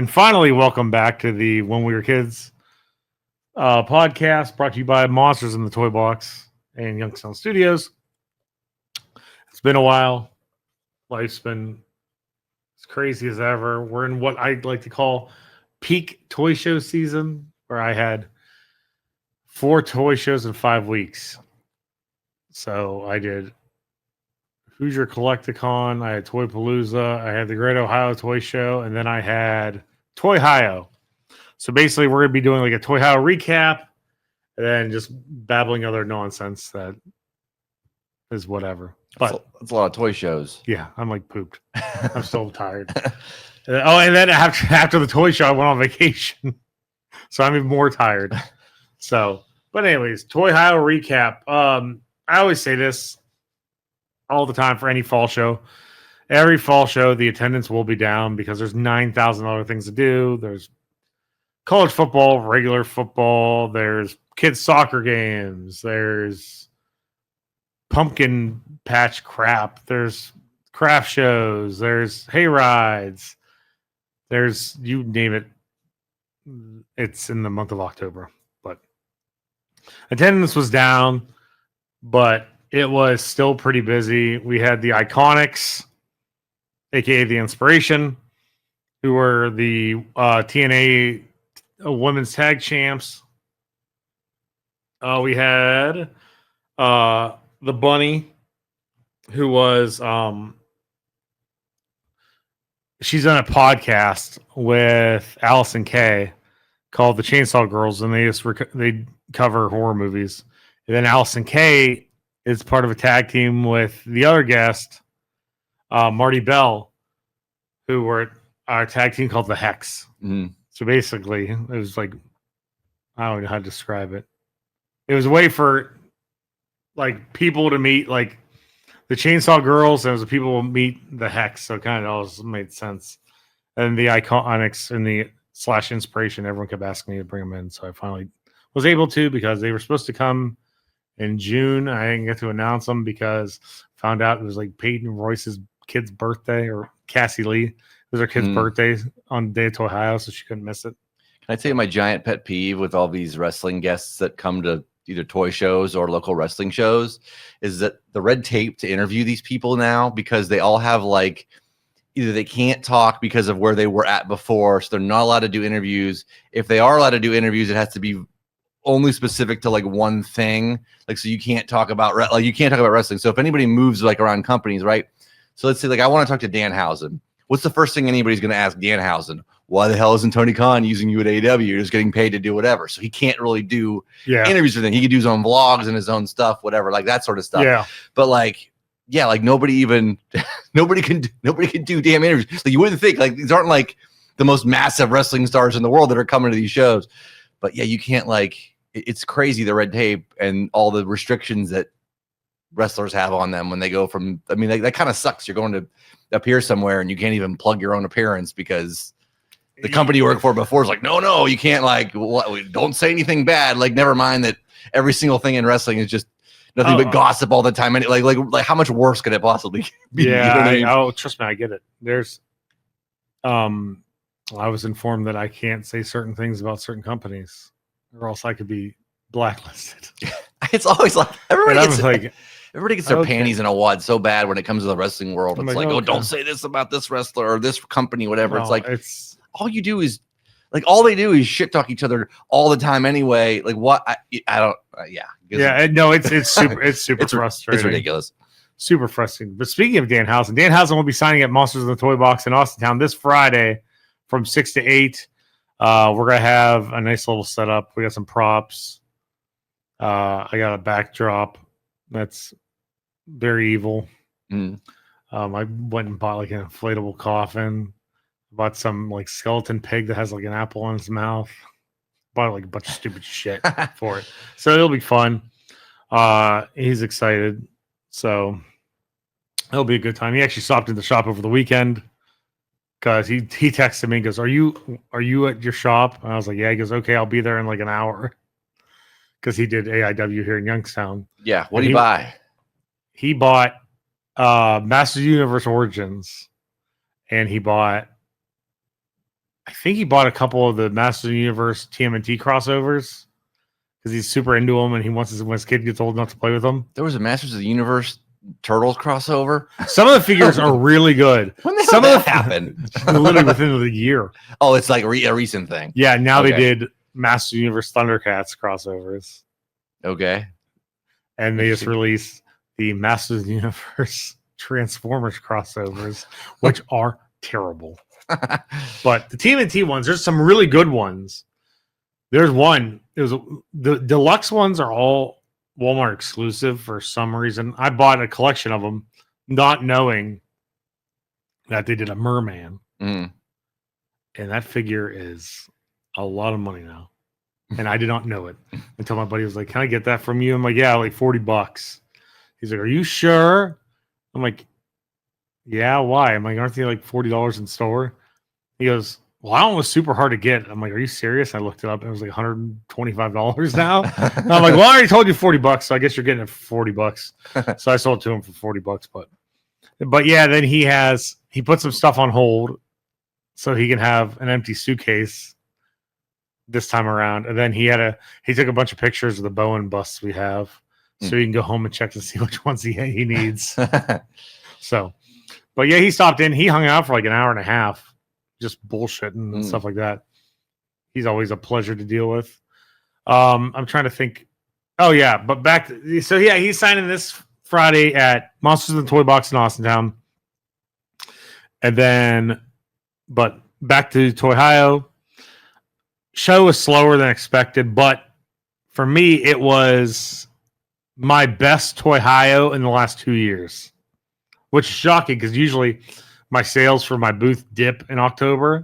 And finally, welcome back to the When We Were Kids podcast brought to you by Monsters in the Toy Box and Youngstown Studios. It's been a while. Life's been as crazy as ever. We're in what I like to call peak toy show season, where I had 4 toy shows in 5 weeks. So I did Hoosier Collecticon, I had Toy Palooza, I had the Great Ohio Toy Show, and then I had Toyhio. So basically, we're going to be doing like a Toyhio recap and then just babbling other nonsense that is whatever. But it's a lot of toy shows. Yeah, I'm like pooped. I'm still tired. And then after the toy show, I went on vacation. So I'm even more tired. So, but anyways, Toyhio recap. I always say this all the time for any fall show. Every fall show, the attendance will be down because there's 9,000 other things to do. There's college football, regular football. There's kids soccer games. There's pumpkin patch crap. There's craft shows. There's hay rides. There's, you name it. It's in the month of October. But attendance was down, but it was still pretty busy. We had the Iconics, aka the Inspiration, who were the TNA women's tag champs. We had the Bunny, who was she's on a podcast with Allison Kay called The Chainsaw Girls, and they cover horror movies. And then Allison Kay is part of a tag team with the other guest, Marty Bell, who were our tag team called the Hex. Mm-hmm. So basically, it was like, I don't know how to describe it. It was a way for like people to meet like the Chainsaw Girls, and it was people to meet the Hex. So it kind of all made sense. And the Iconics and the / Inspiration, everyone kept asking me to bring them in. So I finally was able to, because they were supposed to come in June. I didn't get to announce them because found out it was like Peyton Royce's kid's birthday, or Cassie Lee. It was her kid's birthday on the day of Toyhio, so she couldn't miss it. Can I tell you my giant pet peeve with all these wrestling guests that come to either toy shows or local wrestling shows is that the red tape to interview these people now, because they all have like, either they can't talk because of where they were at before, so they're not allowed to do interviews. If they are allowed to do interviews, it has to be only specific to like one thing. Like, so you can't talk about wrestling. So if anybody moves like around companies, right? So let's say like I want to talk to Danhausen. What's the first thing anybody's going to ask Danhausen? Why the hell isn't Tony Khan using you at AEW? You're just getting paid to do whatever. So he can't really do interviews or anything. He could do his own vlogs and his own stuff, whatever, like that sort of stuff. Yeah. But like, yeah, like nobody can do damn interviews. Like you wouldn't think like these aren't like the most massive wrestling stars in the world that are coming to these shows. But yeah, you can't like, it's crazy, the red tape and all the restrictions that wrestlers have on them when they go from, I mean, that kind of sucks. You're going to appear somewhere and you can't even plug your own appearance because the company you worked for before is like, no, you can't like, don't say anything bad. Like, never mind that every single thing in wrestling is just nothing but gossip all the time. And like how much worse could it possibly be? Yeah. You know what I mean? Trust me, I get it. There's, I was informed that I can't say certain things about certain companies, or else I could be blacklisted. It's always like everybody gets their okay. panties in a wad so bad when it comes to the wrestling world. I'm It's like, okay. don't say this about this wrestler or this company, whatever. No, it's like, all you do is like, all they do is shit talk each other all the time anyway. Like what? I don't, yeah. No, it's super, it's frustrating. It's ridiculous. Super frustrating. But speaking of Danhausen will be signing at Monsters in the Toy Box in Austintown this Friday from 6 to 8. We're going to have a nice little setup. We got some props. I got a backdrop that's very evil. I went and bought like an inflatable coffin. Bought some like skeleton pig that has like an apple in its mouth. Bought like a bunch of stupid shit for it. So it'll be fun. He's excited. So it'll be a good time. He actually stopped in the shop over the weekend because he texted me and goes, Are you at your shop? And I was like, yeah. He goes, okay, I'll be there in like an hour. Because he did AIW here in Youngstown. Yeah. What did he buy? He bought Masters Universe Origins, and he bought I think he bought a couple of the Masters of the Universe TMNT crossovers because he's super into them and he wants when his kid gets old enough to play with them. There was a Masters of the Universe Turtles crossover. Some of the figures are really good. When the hell Some of that the happened? literally within the year. Oh, it's like a recent thing. Yeah, now Okay. they did Masters of the Universe Thundercats crossovers. Okay. And they just released the Masters of the Universe Transformers crossovers, which are terrible. But the TMNT ones, there's some really good ones. There's one. The deluxe ones are all Walmart exclusive for some reason. I bought a collection of them, not knowing that they did a merman, Mm. and that figure is a lot of money now. And I did not know it until my buddy was like, "Can I get that from you?" I'm like, "Yeah, like $40." He's like, "Are you sure?" I'm like, "Yeah, why?" I'm like, "Aren't they like $40 in store?" He goes, "Well, that one was super hard to get." I'm like, "Are you serious?" I looked it up. It was like $125 now. And I'm like, "Well, I already told you $40, so I guess you're getting it for $40." So I sold it to him for $40, but yeah, then he put some stuff on hold so he can have an empty suitcase this time around. And then he took a bunch of pictures of the Bowen busts we have, so he can go home and check to see which ones he needs. So, but yeah, he stopped in. He hung out for like an hour and a half, just bullshitting and stuff like that. He's always a pleasure to deal with. I'm trying to think. Oh yeah, but so yeah, he's signing this Friday at Monsters in the Toy Box in Austintown. And then, but back to Toyhio. Show was slower than expected, but for me, it was my best Toyhio in the last 2 years, which is shocking because usually my sales for my booth dip in October,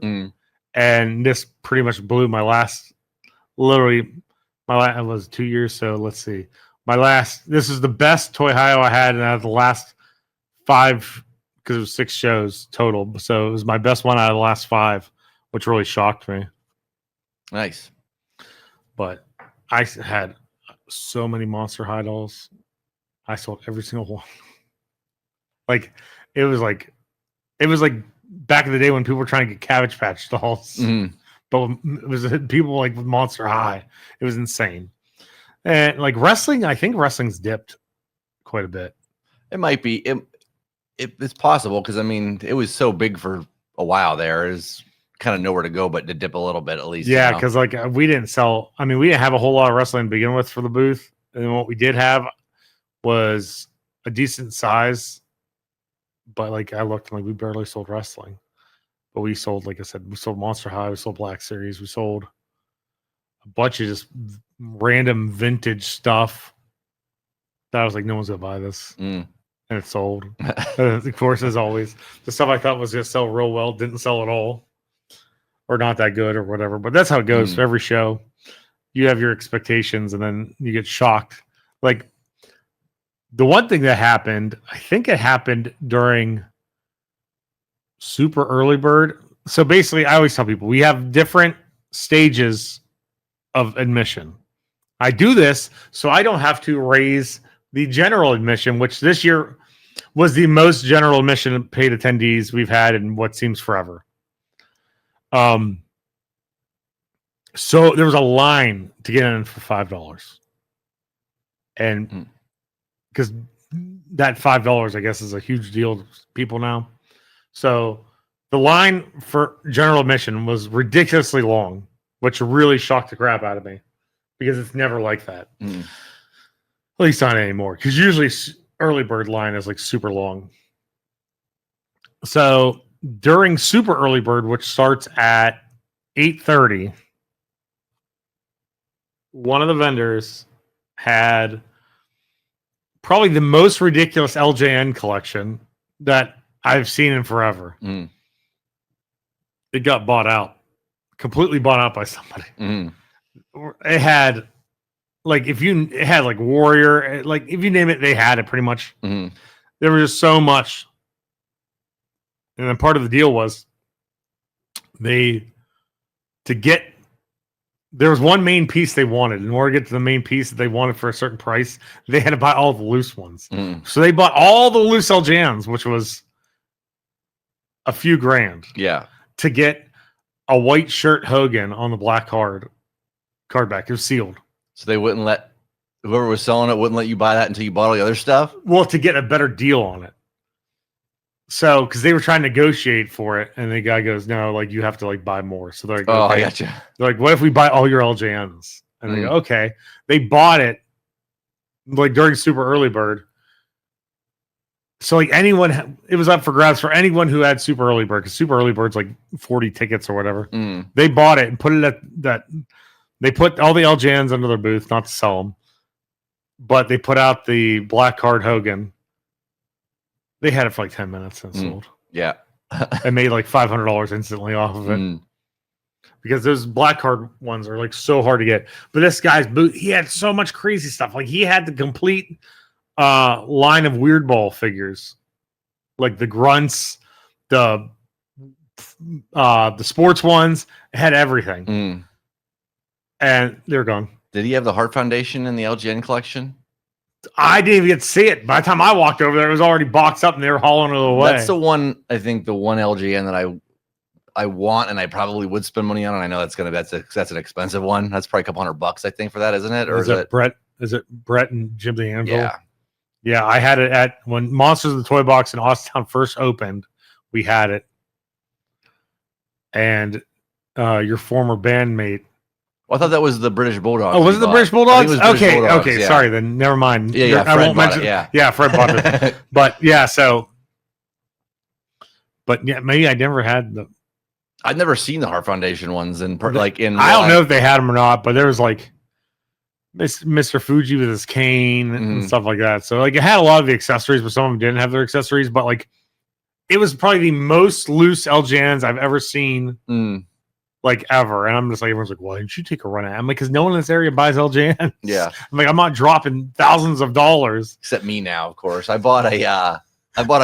and this pretty much blew my last. Literally, it was 2 years. So let's see, this is the best Toyhio I had out of the last 5 because it was 6 shows total. So it was my best one out of the last 5, which really shocked me. Nice. But I had so many Monster High dolls. I sold every single one. Like it was like back in the day when people were trying to get Cabbage Patch dolls. But it was people like with Monster High. It was insane. And like wrestling, I think wrestling's dipped quite a bit. It might be. It's possible because I mean it was so big for a while there. Is kind of nowhere to go but to dip a little bit at least. Yeah, because like we didn't have a whole lot of wrestling to begin with for the booth. And what we did have was a decent size. But like I looked, like we barely sold wrestling. But we sold, like I said, we sold Monster High, we sold Black Series, we sold a bunch of just random vintage stuff that I was like, no one's gonna buy this. And it sold. Of course, as always. The stuff I thought was gonna sell real well didn't sell at all. Or not that good or whatever. But that's how it goes for every show. You have your expectations and then you get shocked. Like the one thing that happened, I think it happened during Super Early Bird. So basically, I always tell people we have different stages of admission. I do this so I don't have to raise the general admission, which this year was the most general admission paid attendees we've had in what seems forever. So there was a line to get in for $5. And because that $5, I guess, is a huge deal to people now. So the line for general admission was ridiculously long, which really shocked the crap out of me because it's never like that. At least not anymore. Because usually early bird line is like super long. So during Super Early Bird, which starts at 8:30, one of the vendors had probably the most ridiculous LJN collection that I've seen in forever. It got bought out, completely bought out by somebody. It had like it had like Warrior, like if you name it, they had it pretty much. There was just so much. And then part of the deal was there was one main piece they wanted. In order to get to the main piece that they wanted for a certain price, they had to buy all the loose ones. So they bought all the loose LJNs, which was a few grand. Yeah. To get a white shirt Hogan on the black card back. It was sealed. So they wouldn't let whoever was selling it wouldn't let you buy that until you bought all the other stuff. Well, to get a better deal on it. So, because they were trying to negotiate for it, and the guy goes, "No, like you have to like buy more." So they're like, "Oh, okay. I gotcha." They're like, "What if we buy all your LJNs?" And they go, "Okay." They bought it like during Super Early Bird. So like anyone, it was up for grabs for anyone who had Super Early Bird, because Super Early Bird's like 40 tickets or whatever. They bought it and put it at that. They put all the LJNs under their booth, not to sell them, but they put out the black card Hogan. They had it for like 10 minutes and sold. Yeah. And made like $500 instantly off of it. Because those black card ones are like so hard to get. But this guy's booth, he had so much crazy stuff. Like he had the complete line of Weird Ball figures. Like the grunts, the sports ones, it had everything. And they're gone. Did he have the Heart Foundation in the LGN collection? I didn't even get to see it. By the time I walked over there, it was already boxed up and they were hauling it away. That's the one, I think, the one LGN that I want and I probably would spend money on. And I know that's an expensive one. That's probably a couple $100, I think, for that, isn't it? Or is it Brett? Is it Brett and Jim the Anvil? Yeah. Yeah, I had it at when Monsters of the Toy Box in Austintown first opened. We had it. And your former bandmate. Well, I thought that was the British Bulldogs. Oh, was it the British Bulldogs? Okay, yeah. Sorry, then never mind. Yeah, I won't mention. Yeah, Fred bought it. But yeah, but yeah, maybe I never had the. I've never seen the Heart Foundation ones in. I don't know if they had them or not, but there was like Mr. Fuji with his cane and stuff like that. So like it had a lot of the accessories, but some of them didn't have their accessories. But like it was probably the most loose LJNs I've ever seen. Like ever. And I'm just like, everyone's like, why didn't you take a run at it? I'm like, because no one in this area buys LJNs. Yeah. I'm like, I'm not dropping thousands of dollars. Except me now, of course. I did buy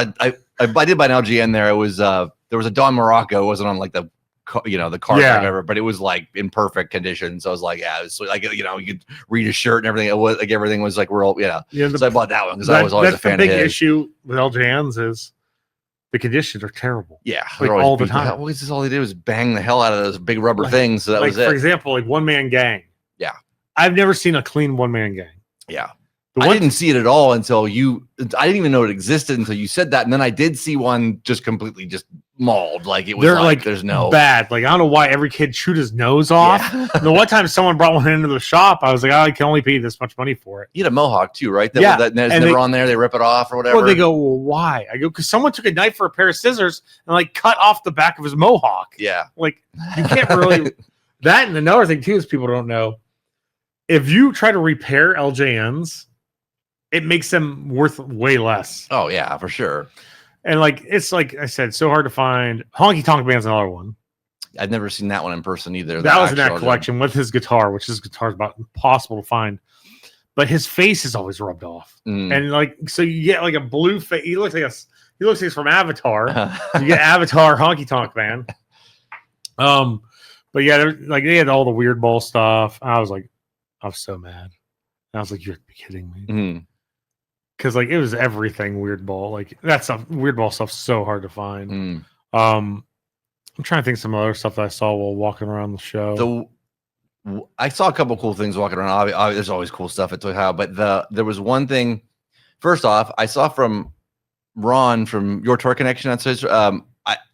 an LGN there. It was there was a Don Morocco. It wasn't on like the card or whatever, but it was like in perfect condition. So I was like, yeah, it was like, you could read his shirt and everything. It was like everything was like real, so I bought that one because I was always a fan of his. The big issue with LJNs is the conditions are terrible. Yeah, like all the time. Well, this is all they did was bang the hell out of those big rubber things. So that was it. For example, like One Man Gang. Yeah, I've never seen a clean One Man Gang. Yeah, I didn't see it at all until you. I didn't even know it existed until you said that, and then I did see one just completely just mauled. Like it was like there's no bad. Like I don't know why every kid chewed his nose off. Yeah. The one time someone brought one into the shop, I was like, I can only pay this much money for it. You had a mohawk too, right? That's and never on there. They rip it off or whatever. Well, they go, well, why? I go, because someone took a knife or a pair of scissors and like cut off the back of his mohawk. Yeah, like you can't really. That and another thing too is people don't know. If you try to repair LJNs, it makes them worth way less. Oh yeah, for sure. And like it's like I said, so hard to find. Honky Tonk Man's another one. I've never seen that one in person either. That was in that collection with his guitar, which his guitar is about impossible to find. But his face is always rubbed off, and like so you get like a blue face. He looks like he's from Avatar. You get Avatar Honky Tonk Man. But yeah, like they had all the Weird Ball stuff. I was so mad. And I was like, you're kidding me. Because like it was everything Weird Ball. Like that stuff, Weird Ball stuff's so hard to find. I'm trying to think of some other stuff that I saw while walking around the show. I saw a couple cool things walking around. There's always cool stuff at Toyhio, but there was one thing. First off, I saw from Ron from Your Tour Connection.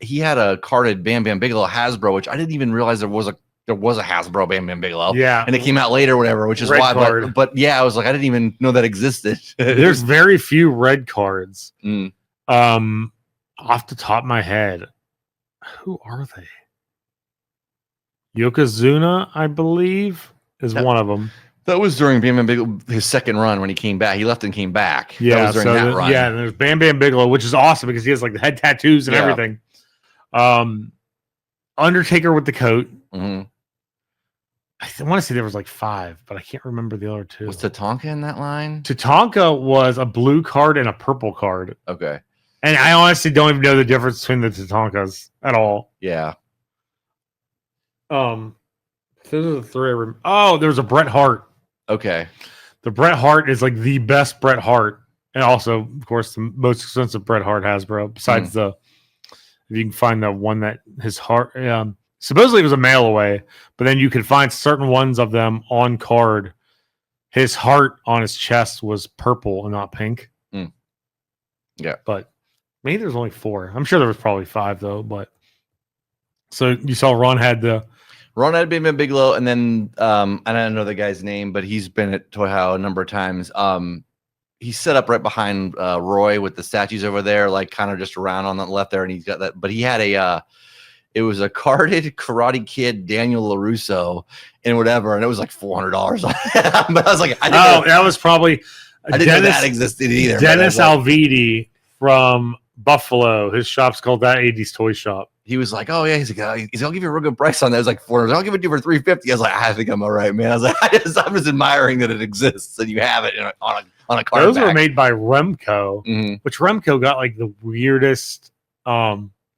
He had a carded Bam Bam Bigelow Hasbro, which I didn't even realize there was a Hasbro Bam Bam Bigelow. Yeah. And it came out later, whatever, which is red why. Card. But yeah, I was like, I didn't even know that existed. There's very few red cards. Off the top of my head, who are they? Yokozuna, I believe, is one of them. That was during Bam Bam Bigelow, his second run when he came back. He left and came back. Yeah, that was during that run. Yeah, and there's Bam Bam Bigelow, which is awesome because he has like the head tattoos and everything. Undertaker with the coat. I want to say there was like 5, but I can't remember the other 2. Was Tatanka in that line? Tatanka was a blue card and a purple card. Okay. And I honestly don't even know the difference between the Tatankas at all. Yeah. Those are the 3. Oh, there's a Bret Hart. Okay. The Bret Hart is like the best Bret Hart. And also, of course, the most expensive Bret Hart Hasbro. Besides if you can find the one that his heart, supposedly it was a mail away, but then you could find certain ones of them on card. His heart on his chest was purple and not pink. Yeah. But maybe there's only 4. I'm sure there was probably 5 though. But so you saw Ron had been a Bigelow, and then I don't know the guy's name, but he's been at Toyhio a number of times. He's set up right behind Roy with the statues over there, like kind of just around on the left there, and he's got that. But he had it was a carded Karate Kid Daniel LaRusso and whatever, and it was like $400. But I was like, that was probably I didn't know that existed either. Dennis Alvidi from Buffalo. His shop's called That 80s Toy Shop. He was like, oh yeah, he's like, I'll give you a real good price on that. It was like $400. I'll give it to you for $350. I was like, I think I'm all right, man. I was like, I'm just admiring that it exists and you have it on a card. Those were made by Remco, which Remco got like the weirdest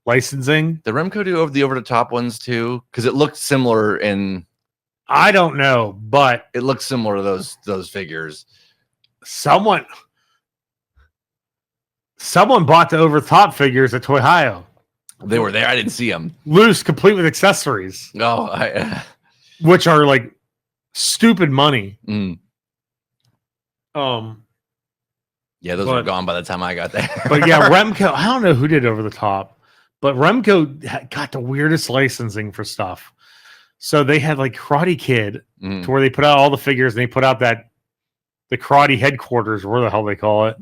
licensing. Did Remco do over the top ones too? Because it looked similar in. I don't know, but it looked similar to those figures. Someone bought the over the top figures at Toyhio. They were there. I didn't see them. Loose, complete with accessories. Oh, which are like stupid money. Yeah, those were gone by the time I got there. But yeah, Remco, I don't know who did over the top, but Remco got the weirdest licensing for stuff. So they had like Karate Kid to where they put out all the figures and they put out the karate headquarters, where the hell they call it.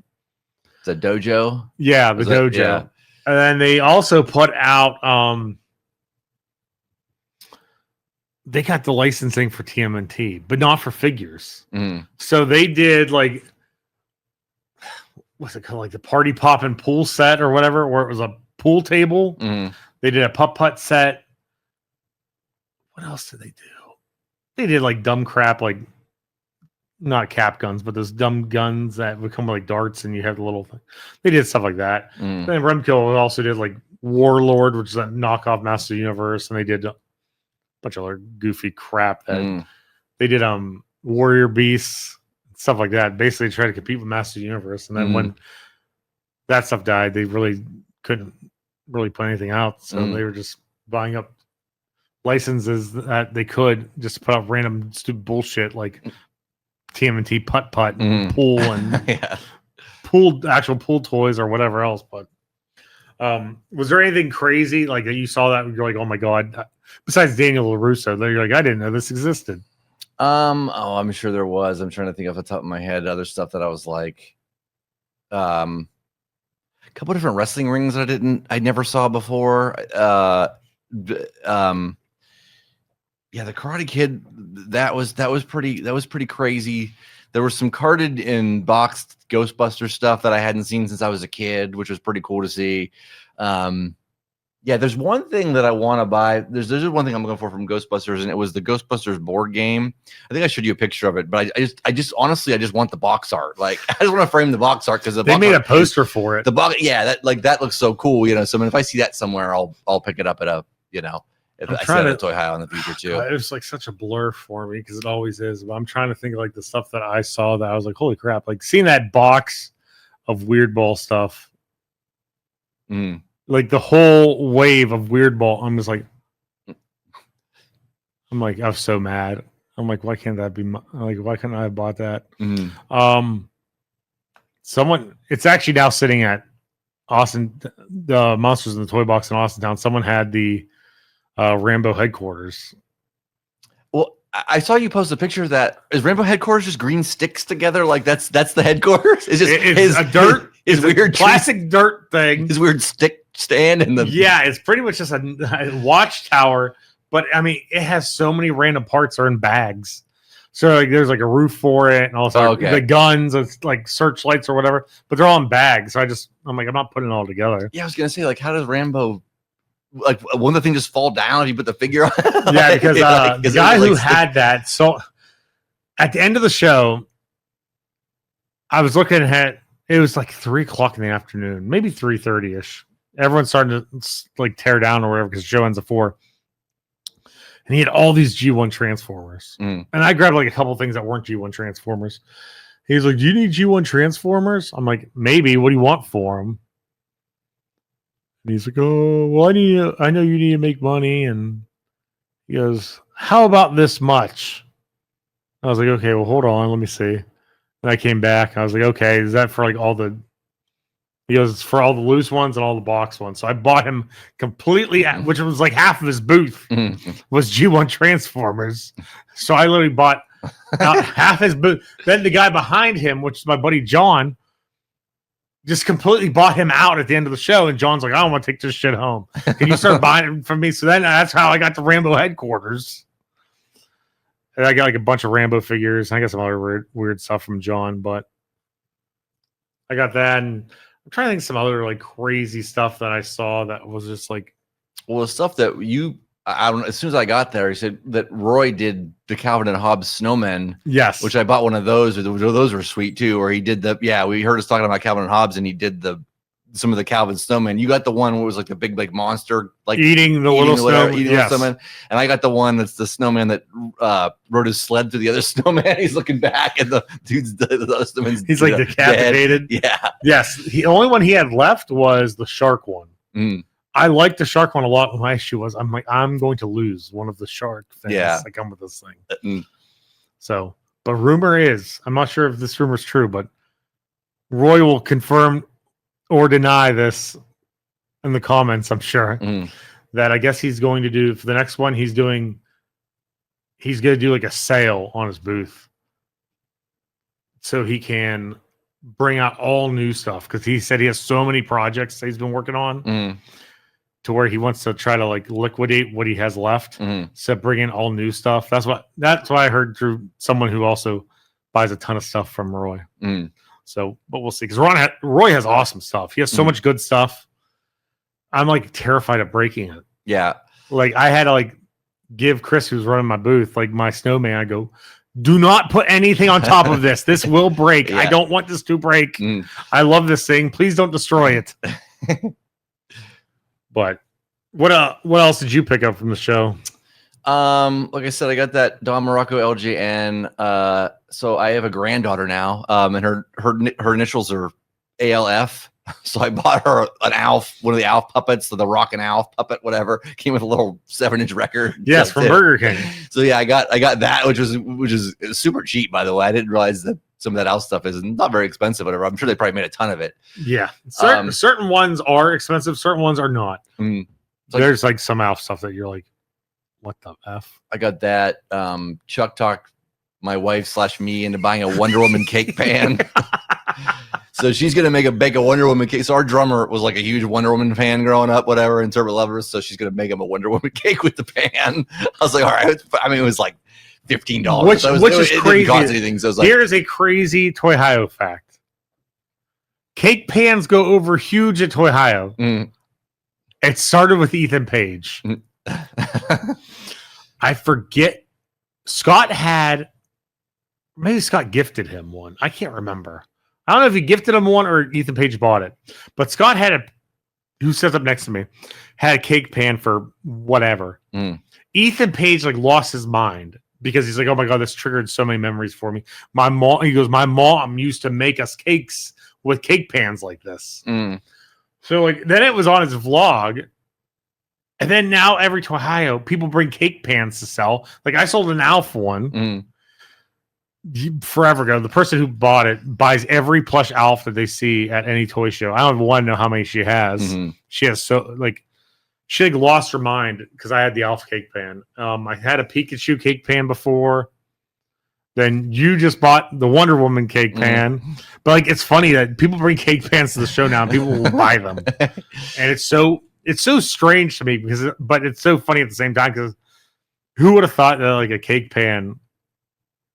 The dojo? Yeah, the dojo. Yeah. And then they also put out they got the licensing for TMNT, but not for figures. So they did like, what's it called? Like the party poppin' pool set or whatever, where it was a pool table. They did a putt set. What else did they do? They did like dumb crap, like not cap guns, but those dumb guns that become like darts and you have the little thing. They did stuff like that. Then Remco also did like Warlord, which is a knockoff Master Universe, and they did a bunch of other goofy crap that they did Warrior Beasts, stuff like that. Basically try to compete with Master Universe. And then when that stuff died, they really couldn't really put anything out. So they were just buying up licenses that they could just to put out random stupid bullshit like TMNT putt and pool and actual pool toys or whatever else. But was there anything crazy like that you saw that you're like, oh my god, besides Daniel LaRusso that you're like, I didn't know this existed? I'm sure there was. I'm trying to think off the top of my head other stuff that I was like a couple different wrestling rings that I never saw before. Yeah, the Karate Kid, that was pretty crazy. There was some carded and boxed Ghostbusters stuff that I hadn't seen since I was a kid, which was pretty cool to see. Yeah, there's one thing that I want to buy. There's one thing I'm looking for from Ghostbusters, and it was the Ghostbusters board game. I think I showed you a picture of it, but I just honestly want the box art. Like, I just want to frame the box art because they made a poster for it. The box, yeah, that looks so cool, you know. So I mean, if I see that somewhere, I'll pick it up at a, you know. If I set it at Toyhio in the future too. It was like such a blur for me because it always is. But I'm trying to think of like the stuff that I saw that I was like, holy crap! Like seeing that box of Weird Ball stuff, like the whole wave of Weird Ball. I'm just like, I was so mad. I'm like, why can't that be? Why couldn't I have bought that? It's actually now sitting at Austin, the Monsters in the Toy Box in Austintown. Someone had the Rambo headquarters. Well, I saw you post a picture of that. Is Rambo headquarters just green sticks together? Like that's the headquarters? It's just a dirt. His weird classic dirt thing. His weird stick stand and it's pretty much just a watchtower. But I mean, it has so many random parts are in bags. So like, there's like a roof for it, and also the guns, it's like searchlights or whatever. But they're all in bags. So I'm like, I'm not putting it all together. Yeah, I was gonna say, like, how does Rambo? Like, won't the thing just fall down if you put the figure on? Yeah, because the guy who had that. So at the end of the show, I was looking at it was like 3:00 in the afternoon, maybe 3:30 ish. Everyone's starting to like tear down or whatever because the show ends at 4. And he had all these G1 Transformers, and I grabbed like a couple things that weren't G1 Transformers. He's like, "Do you need G1 Transformers?" I'm like, "Maybe. What do you want for them?" And he's like, "Oh, well, I know you need to make money." And He goes, "How about this much?" I was like, "Okay, well, hold on, let me see." And I came back. I was like, "Okay, is that for like all the?" He goes, "It's for all the loose ones and all the box ones." So I bought him completely, which was like half of his booth was G1 Transformers. So I literally bought out half his booth. Then the guy behind him, which is my buddy John, just completely bought him out at the end of the show. And John's like, "I don't want to take this shit home. Can you start buying it from me?" So then that's how I got to Rambo headquarters. And I got like a bunch of Rambo figures. I got some other weird stuff from John, but I got that. And I'm trying to think of some other like crazy stuff that I saw that was just like, well, the stuff that I don't know. As soon as I got there, he said that Roy did the Calvin and Hobbes snowmen. yes, Which I bought one of those. Those were sweet too. Or he did we heard us talking about Calvin and Hobbes, and he did some of the Calvin snowmen. You got the one where it was like the big like monster, like eating the little snowman. And I got the one that's the snowman that rode his sled through the other snowman. He's looking back, and the dude's the other snowman's he's like decapitated. Dead. Yeah. Yes, the only one he had left was the shark one. Mm. I liked the shark one a lot. My issue was I'm like, I'm going to lose one of the shark things that come with this thing. So, but rumor is, I'm not sure if this rumor is true, but Roy will confirm or deny this in the comments, I'm sure, that I guess he's going to do for the next one. He's going to do like a sale on his booth so he can bring out all new stuff, because he said he has so many projects that he's been working on to where he wants to try to like liquidate what he has left. So bring in all new stuff. That's what I heard through someone who also buys a ton of stuff from Roy. So, but we'll see, because Roy has awesome stuff. He has so much good stuff. I'm like terrified of breaking it. Yeah. Like I had to like give Chris, who's running my booth, like my snowman. I go, "Do not put anything on top of this. This will break. I don't want this to break. I love this thing. Please don't destroy it." But what else did you pick up from the show? Like I said, I got that Don Morocco LJN. So I have a granddaughter now, and her initials are ALF. So I bought her an Alf, one of the Alf puppets, the Rockin' Alf puppet, whatever. Came with a little 7-inch record. Yes, from Burger King. So yeah, I got that, which is super cheap, by the way. I didn't realize that some of that Alf stuff is not very expensive, whatever. I'm sure they probably made a ton of it. Yeah, certain ones are expensive, certain ones are not. There's like some Alf stuff that you're like, what the F? I got that. Chuck talked my wife / me into buying a Wonder Woman cake pan. So she's gonna bake a Wonder Woman cake. So our drummer was like a huge Wonder Woman fan growing up, whatever, and Turbo Lovers. So she's gonna make him a Wonder Woman cake with the pan. I was like, all right. I mean, it was like $15, which is crazy. It didn't cost anything. So like, here's a crazy Toyhio fact: cake pans go over huge at Toyhio. It started with Ethan Page. I forget. Maybe Scott gifted him one. I can't remember. I don't know if he gifted him one or Ethan Page bought it. But Scott who sits up next to me, had a cake pan for whatever. Ethan Page like lost his mind because he's like, "Oh my God, this triggered so many memories for me." My mom used to make us cakes with cake pans like this. So like then it was on his vlog. And then now every Toyhio, people bring cake pans to sell. Like I sold an Alf one forever ago. The person who bought it buys every plush Alf that they see at any toy show. I don't want to know how many she has. She has she lost her mind because I had the Alf cake pan. I had a Pikachu cake pan before. Then you just bought the Wonder Woman cake pan. But like it's funny that people bring cake pans to the show now and people will buy them. And it's so strange to me but it's so funny at the same time, because who would have thought that like a cake pan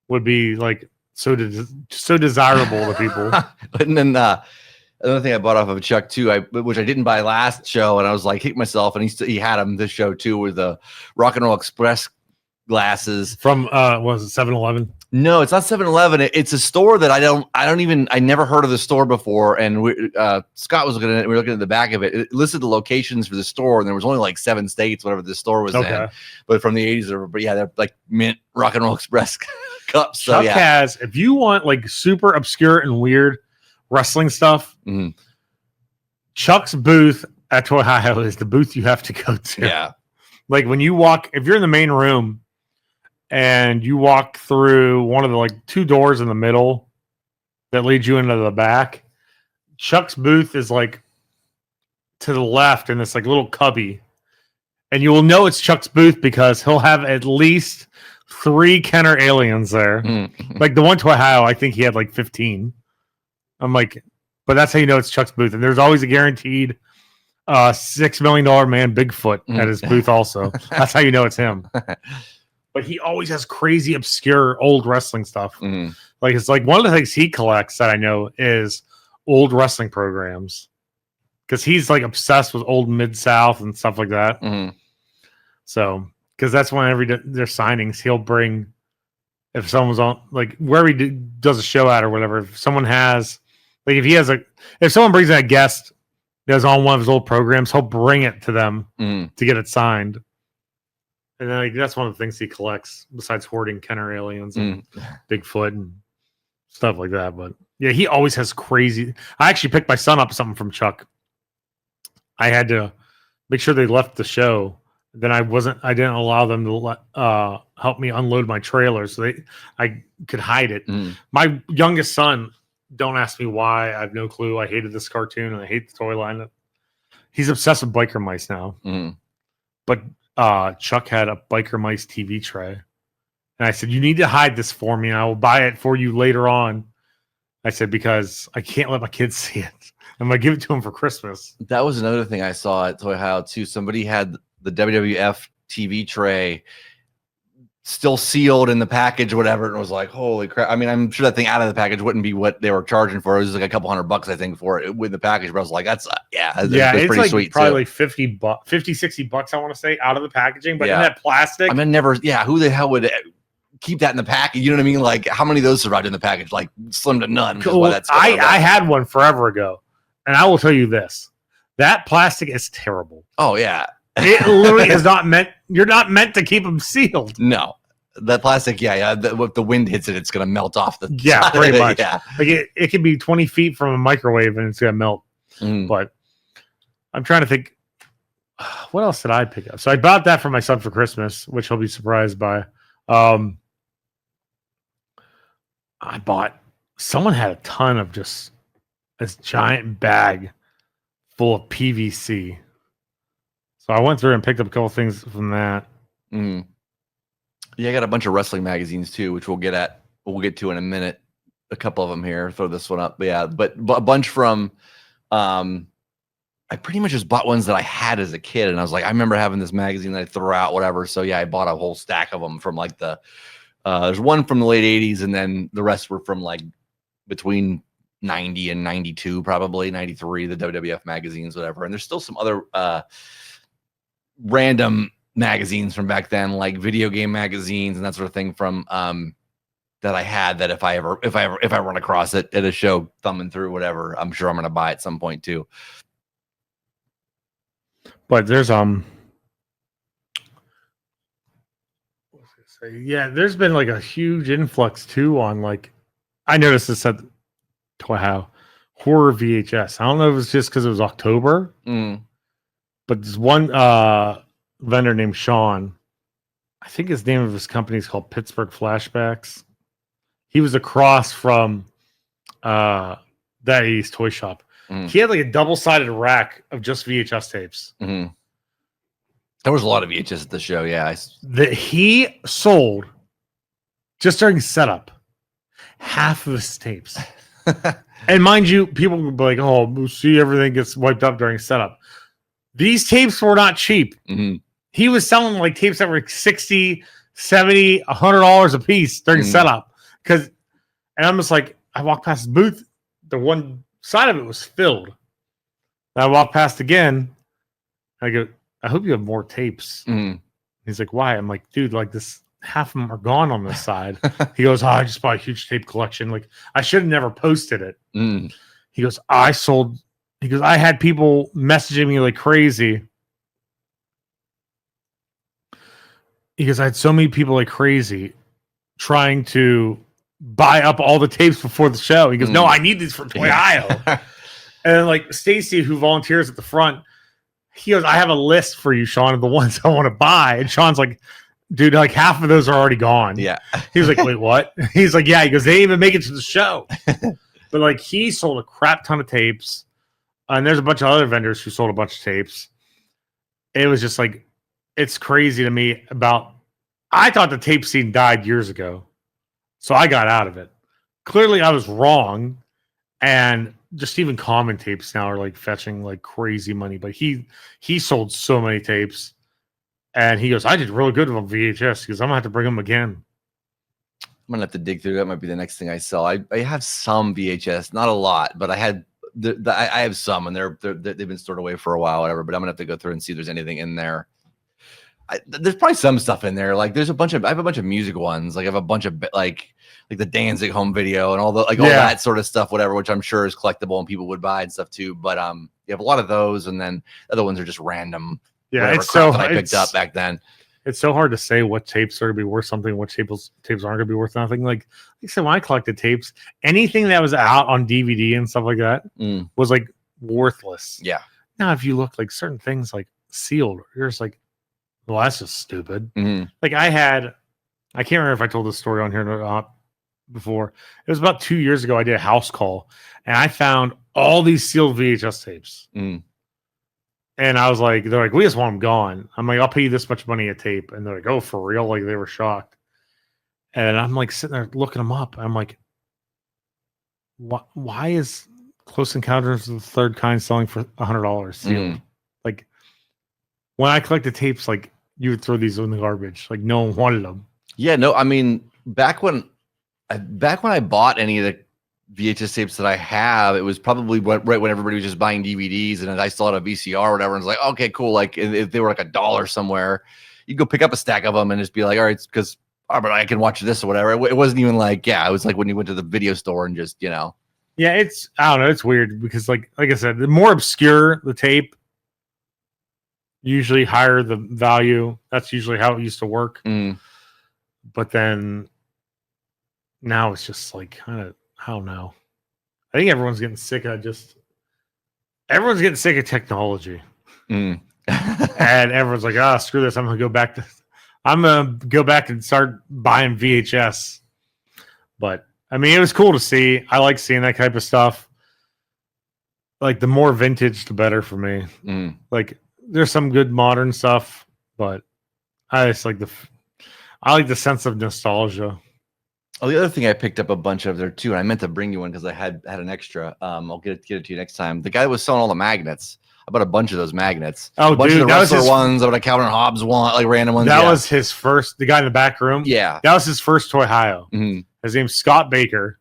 would be like so desirable to people. And then another thing I bought off of Chuck too, which I didn't buy last show, and I was like, kick myself, and he had them this show too, with the Rock and Roll Express glasses from was it 7-Eleven? No, it's not 7-Eleven. It's a store that I never heard of the store before. And Scott was we were looking at the back of it. It listed the locations for the store, and there was only like 7 states, whatever the store was in. But from the 80s, but yeah, they're like mint Rock and Roll Express cups. So Chuck has, if you want like super obscure and weird wrestling stuff, Chuck's booth at Toyhio is the booth you have to go to. Yeah. Like when you walk, if you're in the main room and you walk through one of the like 2 doors in the middle that leads you into the back, Chuck's booth is like to the left in this like little cubby. And you will know it's Chuck's booth because he'll have at least 3 Kenner aliens there. Like the one Toyhio, I think he had like 15. I'm like, but that's how you know it's Chuck's booth. And there's always a guaranteed $6 million man Bigfoot at his booth also. That's how you know it's him. But he always has crazy, obscure, old wrestling stuff. Like it's like one of the things he collects that I know is old wrestling programs. Because he's like obsessed with old Mid-South and stuff like that. So, because that's whenever their signings, he'll bring, if someone's on, like wherever he does a show at or whatever, if someone has, like if someone brings in a guest that's on one of his old programs, he'll bring it to them to get it signed. And then, like, that's one of the things he collects besides hoarding Kenner aliens and Bigfoot and stuff like that. But yeah, he always has crazy. I actually picked my son up something from Chuck. I had to make sure they left the show. Then I didn't allow them to help me unload my trailer so I could hide it. My youngest son, don't ask me why. I have no clue. I hated this cartoon and I hate the toy line. He's obsessed with biker mice now. But Chuck had a biker mice TV tray. And I said, you need to hide this for me and I will buy it for you later on. I said, because I can't let my kids see it. I'm going to give it to him for Christmas. That was another thing I saw at Toyhio too. Somebody had the WWF TV tray still sealed in the package, whatever, and it was like, holy crap. I mean, I'm sure that thing out of the package wouldn't be what they were charging for. It was like a couple $100, I think, for it with the package. But I was like, that's it's pretty like sweet. Probably like $50, $60, I want to say, out of the packaging, but in that plastic. I mean, who the hell would keep that in the package? You know what I mean? Like, how many of those survived in the package? Like, slim to none. I had one forever ago, and I will tell you this: that plastic is terrible. Oh yeah, it literally is not meant. You're not meant to keep them sealed. No, that plastic, if the wind hits it, it's gonna melt off the. Yeah, pretty much. Yeah, like it can be 20 feet from a microwave and it's gonna melt. But I'm trying to think, what else did I pick up? So I bought that for my son for Christmas, which he'll be surprised by. Someone had a ton of just this giant bag full of PVC. So I went through and picked up a couple things from that. Yeah, I got a bunch of wrestling magazines too, which we'll get to in a minute. A couple of them here. Throw this one up. But yeah, but a bunch from I pretty much just bought ones that I had as a kid, and I was like, I remember having this magazine that I threw out, whatever. So yeah, I bought a whole stack of them from like there's one from the late 80s, and then the rest were from like between 90 and 92, probably 93, the WWF magazines, whatever. And there's still some other random magazines from back then, like video game magazines and that sort of thing from that I had, that if I run across it at a show thumbing through, whatever, I'm sure I'm going to buy at some point too. But there's there's been like a huge influx too on, like, I noticed this at Toyhio, horror VHS. I don't know if it's just because it was October, but there's one vendor named Sean. I think his name of his company is called Pittsburgh Flashbacks. He was across from that 80s toy shop. He had like a double-sided rack of just VHS tapes. There was a lot of VHS at the show, yeah. That he sold just during setup half of his tapes. And mind you, people would be like, oh, we'll see, everything gets wiped up during setup. These tapes were not cheap. He was selling like tapes that were $60, $70, $100 a piece during setup. And I'm just like, I walked past his booth, the one side of it was filled. And I walked past again. I go, I hope you have more tapes. He's like, why? I'm like, dude, like this, half of them are gone on this side. He goes, I just bought a huge tape collection. Like, I should have never posted it. He goes, I had people messaging me like crazy. He goes, I had so many people like crazy trying to buy up all the tapes before the show. He goes, no, I need these for Toyhio. And then like Stacy, who volunteers at the front, he goes, I have a list for you, Sean, of the ones I want to buy. And Sean's like, dude, like half of those are already gone. Yeah. He was like, wait, what? He's like, yeah. He goes, they didn't even make it to the show. But like he sold a crap ton of tapes. And there's a bunch of other vendors who sold a bunch of tapes. It was just like, it's crazy to me I thought the tape scene died years ago. So I got out of it. Clearly I was wrong. And just even common tapes now are like fetching like crazy money. But he sold so many tapes. And he goes, I did really good on VHS. He goes, I'm going to have to bring them again. I'm going to have to dig through. That might be the next thing I sell. I have some VHS, not a lot, but I had I have some, and they've been stored away for a while, whatever. But I'm gonna have to go through and see if there's anything in there. There's probably some stuff in there. Like I have a bunch of music ones. Like I have a bunch of like the Danzig home video and all all that sort of stuff, whatever, which I'm sure is collectible and people would buy and stuff too. But you have a lot of those, and then other ones are just random. Yeah, it's so that I picked up back then. It's so hard to say what tapes are going to be worth something, what tapes aren't going to be worth nothing. Like I said, when I collected tapes, anything that was out on DVD and stuff like that was like worthless. Yeah. Now, if you look like certain things like sealed, you're just like, well, that's just stupid. Like I can't remember if I told this story on here or not before. It was about 2 years ago. I did a house call and I found all these sealed VHS tapes. And I was like, they're like, we just want them gone. I'm like, I'll pay you this much money a tape. And they're like, oh, for real? Like they were shocked. And I'm like sitting there looking them up. I'm like, why is Close Encounters of the Third Kind selling for $100 sealed? Like when I collected tapes, like you would throw these in the garbage. Like no one wanted them. Yeah, no, I mean, back when I bought any of the VHS tapes that I have, it was probably right when everybody was just buying DVDs, and I still had a VCR or whatever. And it's like, okay, cool. Like if they were like $1 somewhere, you go pick up a stack of them and just be like, all right, because but I can watch this or whatever. It wasn't even like, it was like when you went to the video store and just, Yeah, I don't know. It's weird because like I said, the more obscure the tape, usually higher the value. That's usually how it used to work. But then now it's just like kind of, I don't know. I think everyone's getting sick of technology. And everyone's like, screw this. I'm gonna go back and start buying VHS. But I mean, it was cool to see. I like seeing that type of stuff. Like the more vintage, the better for me. Like there's some good modern stuff, but I just like the sense of nostalgia. Oh, the other thing I picked up a bunch of there too, and I meant to bring you one because I had an extra. I'll get it to you next time. The guy that was selling all the magnets. I bought a bunch of those magnets. Oh, a bunch dude, of the wrestler ones. I bought a Calvin Hobbs one, like random ones. That was his first. The guy in the back room. Yeah, that was his first Toyhio. His name's Scott Baker,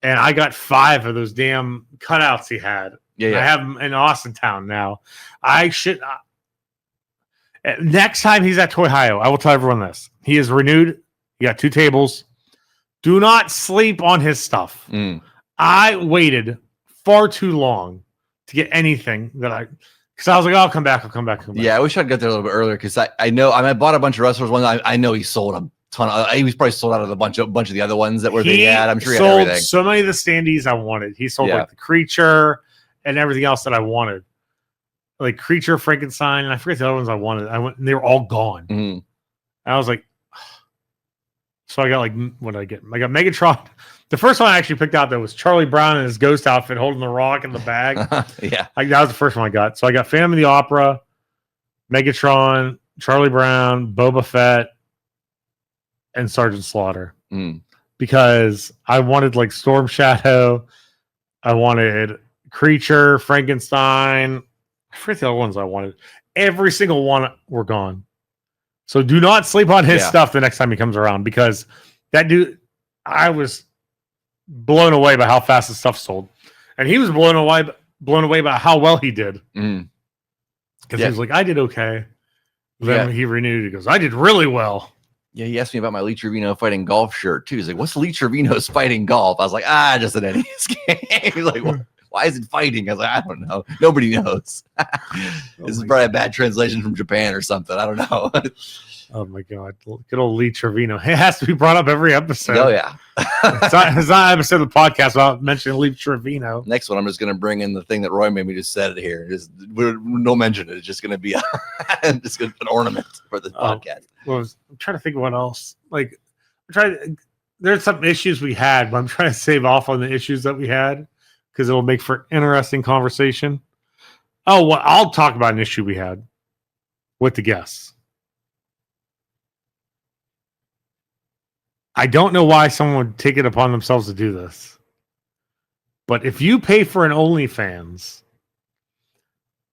and I got 5 of those damn cutouts he had. Yeah. I have them in Austintown now. Next time he's at Toyhio, I will tell everyone this. He is renewed. He got 2 tables. Do not sleep on his stuff. I waited far too long to get anything because I was like, I'll come back. Yeah, I wish I'd got there a little bit earlier because I know I bought a bunch of wrestlers ones. I know he sold a ton. He was probably sold out of a bunch of the other ones that were they had. I'm sure he had everything. So many of the standees I wanted. He sold like the Creature and everything else that I wanted, like Creature, Frankenstein, and I forget the other ones I wanted. And they were all gone. And I was like. So I got what did I get? I got Megatron. The first one I actually picked out that was Charlie Brown in his ghost outfit holding the rock in the bag. That was the first one I got. So I got Phantom of the Opera, Megatron, Charlie Brown, Boba Fett, and Sergeant Slaughter. Because I wanted like Storm Shadow. I wanted Creature, Frankenstein. I forget the other ones I wanted. Every single one were gone. So do not sleep on his stuff the next time he comes around because that dude, I was blown away by how fast his stuff sold. And he was blown away by how well he did. Because he was like, I did okay. Then he renewed. He goes, I did really well. Yeah, he asked me about my Lee Trevino fighting golf shirt too. He's like, what's Lee Trevino's fighting golf? I was like, just an NES game. He's like, why is it fighting? I was like, I don't know. Nobody knows. This is probably a bad translation from Japan or something. I don't know. Oh my God. Good old Lee Trevino. It has to be brought up every episode. Oh, yeah. It's not an episode of the podcast without mentioning Lee Trevino. Next one, I'm just going to bring in the thing that Roy made me just said it here. No mention it. It's just going to be an ornament for the podcast. Well, I'm trying to think of what else. Like, there's some issues we had, but I'm trying to save off on the issues that we had because it'll make for interesting conversation. Oh, well, I'll talk about an issue we had with the guests. I don't know why someone would take it upon themselves to do this. But if you pay for an OnlyFans,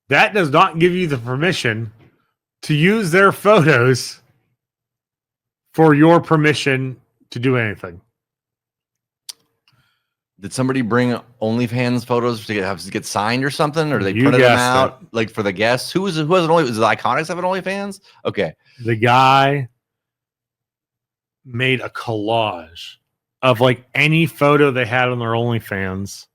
that does not give you the permission to use their photos for your permission to do anything. Did somebody bring OnlyFans photos to get signed or something? Or they printed them out like for the guests? Who has an OnlyFans? Was the Iconics have an OnlyFans? Okay. The guy made a collage of like any photo they had on their OnlyFans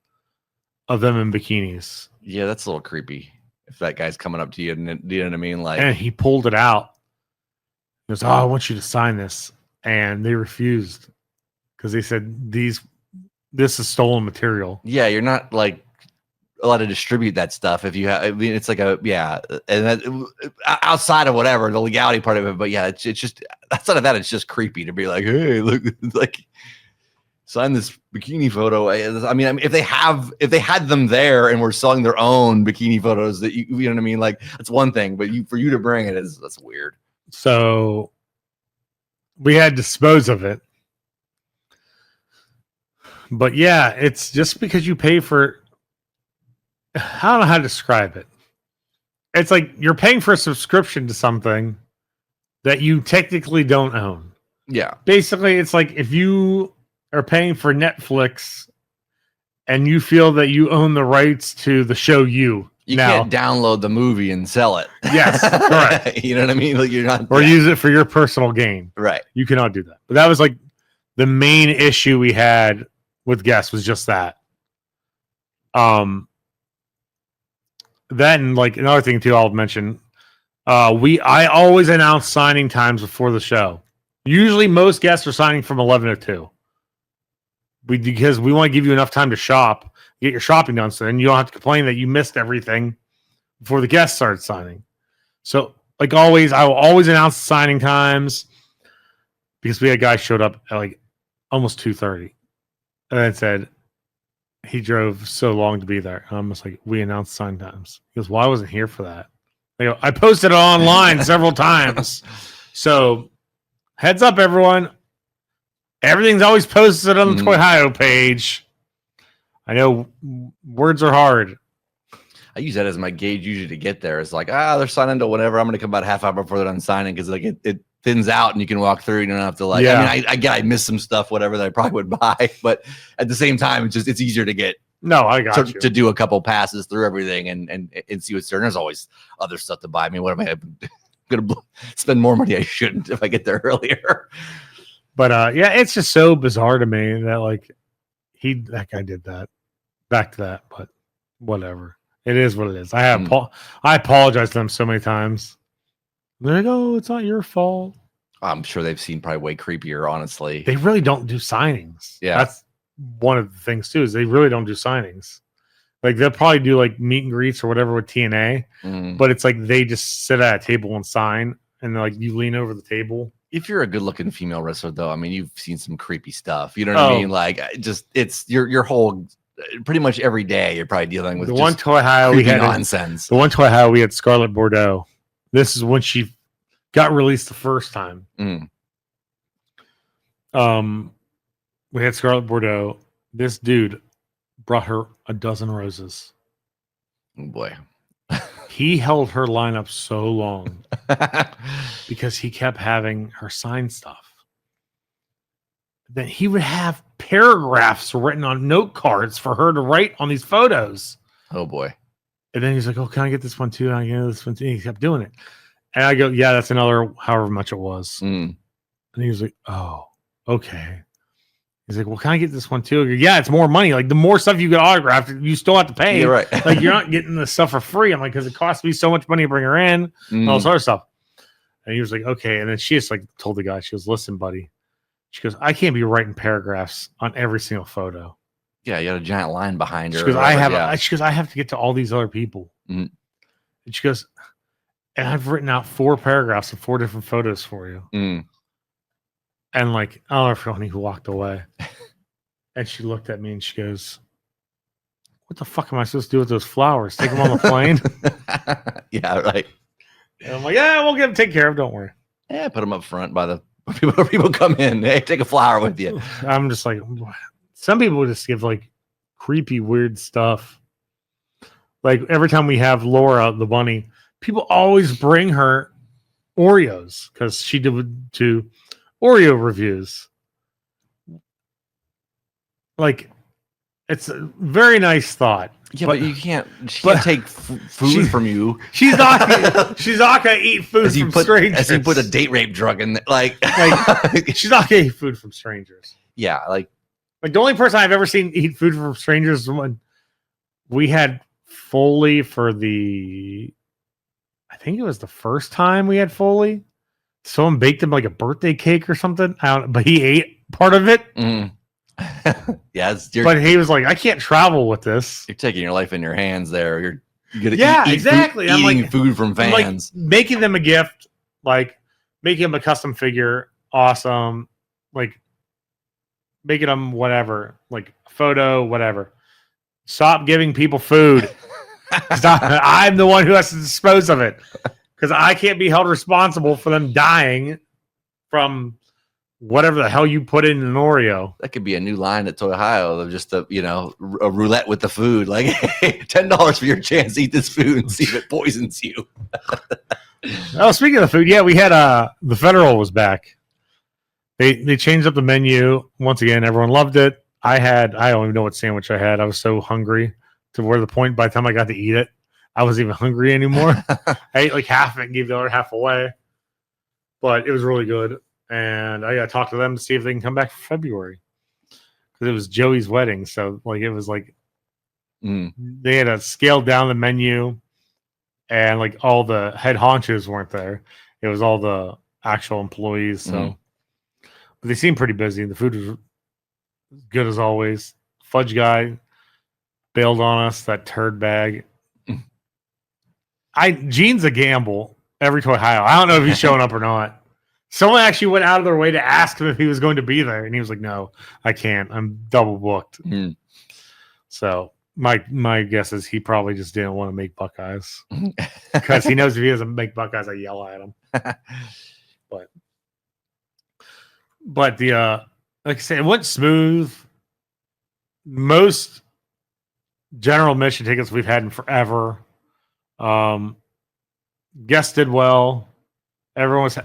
of them in bikinis. Yeah, that's a little creepy. If that guy's coming up to you, and you know what I mean? Like, and he pulled it out. He goes, "Oh, I want you to sign this," and they refused because they said this is stolen material. Yeah, you're not like allowed to distribute that stuff if you have. I mean, it's like and that outside of whatever the legality part of it. But yeah, it's just outside of that, it's just creepy to be like, hey, look, like sign this bikini photo. I mean, if they had them there and were selling their own bikini photos, that you know what I mean, like that's one thing. But for you to bring it that's weird. So we had to dispose of it. But yeah, it's just because you pay for. I don't know how to describe it. It's like you're paying for a subscription to something that you technically don't own. Yeah. Basically, it's like if you are paying for Netflix and you feel that you own the rights to the show you can't download the movie and sell it. Yes, correct. You know what I mean? Like you're not or use it for your personal gain. Right. You cannot do that. But that was like the main issue we had with guests was just that. Then, like another thing too, I'll mention. I always announce signing times before the show. Usually, most guests are signing from 11 to 2. Because we want to give you enough time to shop, get your shopping done, so then you don't have to complain that you missed everything before the guests started signing. So, like always, I will always announce the signing times because we had guys showed up at like almost 2:30, and then said. He drove so long to be there. I'm almost like, we announced sign times. He goes, well, I wasn't here for that. I go, I posted it online several times. So heads up, everyone. Everything's always posted on the Toyhio page. I know words are hard. I use that as my gauge usually to get there. It's like, they're signing to whatever. I'm going to come about half hour before they're done signing because like it thins out and you can walk through. You don't have to like. Yeah. I mean, I missed some stuff, whatever that I probably would buy, but at the same time, it's easier to get. No, I got you to do a couple passes through everything and see what's there. And there's always other stuff to buy. I mean, what am I going to spend more money? I shouldn't if I get there earlier. But yeah, it's just so bizarre to me that like that guy did that. Back to that, but whatever. It is what it is. I apologize to them so many times. They're like, oh, it's not your fault. I'm sure they've seen probably way creepier, honestly. They really don't do signings. Yeah. That's one of the things, too, is they really don't do signings. Like, they'll probably do, like, meet and greets or whatever with TNA, but it's like they just sit at a table and sign, and like you lean over the table. If you're a good-looking female wrestler, though, I mean, you've seen some creepy stuff. You know what I mean? Like, just it's your whole... Pretty much every day, you're probably dealing with the one Toyhio we had nonsense. The one Toyhio we had Scarlett Bordeaux. This is when she got released the first time. We had Scarlett Bordeaux. This dude brought her a dozen roses. Oh boy, he held her line up so long because he kept having her sign stuff. Then he would have paragraphs written on note cards for her to write on these photos. Oh boy. And then he's like, oh, can I get this one too? And I get this one too. And he kept doing it. And I go, yeah, that's another however much it was. And he was like, oh, okay. He's like, well, can I get this one too? I go, yeah, it's more money. Like the more stuff you get autographed, you still have to pay. You're right. Like you're not getting the stuff for free. I'm like, because it costs me so much money to bring her in and all this other stuff. And he was like, okay. And then she just like told the guy, she goes, listen, buddy. She goes, I can't be writing paragraphs on every single photo. Yeah, you got a giant line behind her. She goes, she goes, I have to get to all these other people. And she goes, and I've written out 4 paragraphs of 4 different photos for you. And like, I'll never forget when he walked away. And she looked at me and she goes, what the fuck am I supposed to do with those flowers? Take them on the plane? Yeah, right. And I'm like, yeah, we'll get them taken care of. Don't worry. Yeah, put them up front by the people come in. Hey, take a flower with you. I'm just like, some people just give like creepy, weird stuff. Like every time we have Laura, the bunny, people always bring her Oreos because she did 2 Oreo reviews. Like, it's a very nice thought. Yeah, but you can't. She can't take food from you. She's not gonna eat food from strangers. As you put a date rape drug in there, like she's not gonna eat food from strangers. Yeah, like the only person I've ever seen eat food from strangers was when we had Foley for the. I think it was the first time we had Foley. Someone baked him like a birthday cake or something. I don't, but he ate part of it. Yeah, but he was like, I can't travel with this. You're taking your life in your hands there. You're gonna exactly. I'm eating food from fans. Like, making them a gift, like making them a custom figure, awesome. Like making them whatever, like a photo, whatever. Stop giving people food. I'm the one who has to dispose of it because I can't be held responsible for them dying from whatever the hell you put in an Oreo. That could be a new line at Toyhio of just a roulette with the food. Like, hey, $10 for your chance to eat this food and see if it poisons you. Oh, speaking of the food, yeah, we had the Federal was back. They changed up the menu once again. Everyone loved it. I don't even know what sandwich I had. I was so hungry to where the point by the time I got to eat it, I wasn't even hungry anymore. I ate like half of it and gave the other half away. But it was really good. And I got to talk to them to see if they can come back for February. Because it was Joey's wedding. So like it was like they had to scale down the menu and like all the head honchos weren't there. It was all the actual employees. So but they seemed pretty busy. The food was good as always. Fudge guy bailed on us, that turd bag. Gene's a gamble every Toyhio. I don't know if he's showing up or not. Someone actually went out of their way to ask him if he was going to be there, and he was like, "No, I can't. I'm double booked." So my guess is he probably just didn't want to make Buckeyes because he knows if he doesn't make Buckeyes, I yell at him. But the like I said, it went smooth. Most general admission tickets we've had in forever. Guests did well. Everyone was.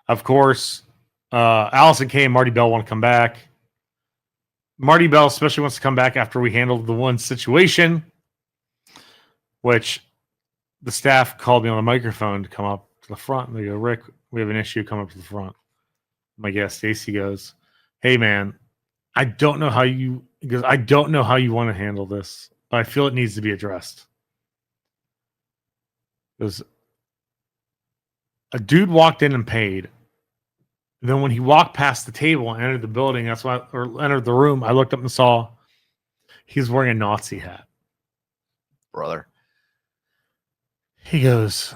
Of course, Allison Kay and Marty Bell want to come back. Marty Bell especially wants to come back after we handled the one situation, which the staff called me on the microphone to come up to the front. And they go, Rick, we have an issue. Come up to the front. My guest, Stacy, goes, hey, man, I don't know how you want to handle this, but I feel it needs to be addressed. It was a dude walked in and paid. And then when he walked past the table and entered the building, entered the room, I looked up and saw he's wearing a Nazi hat. Brother. He goes,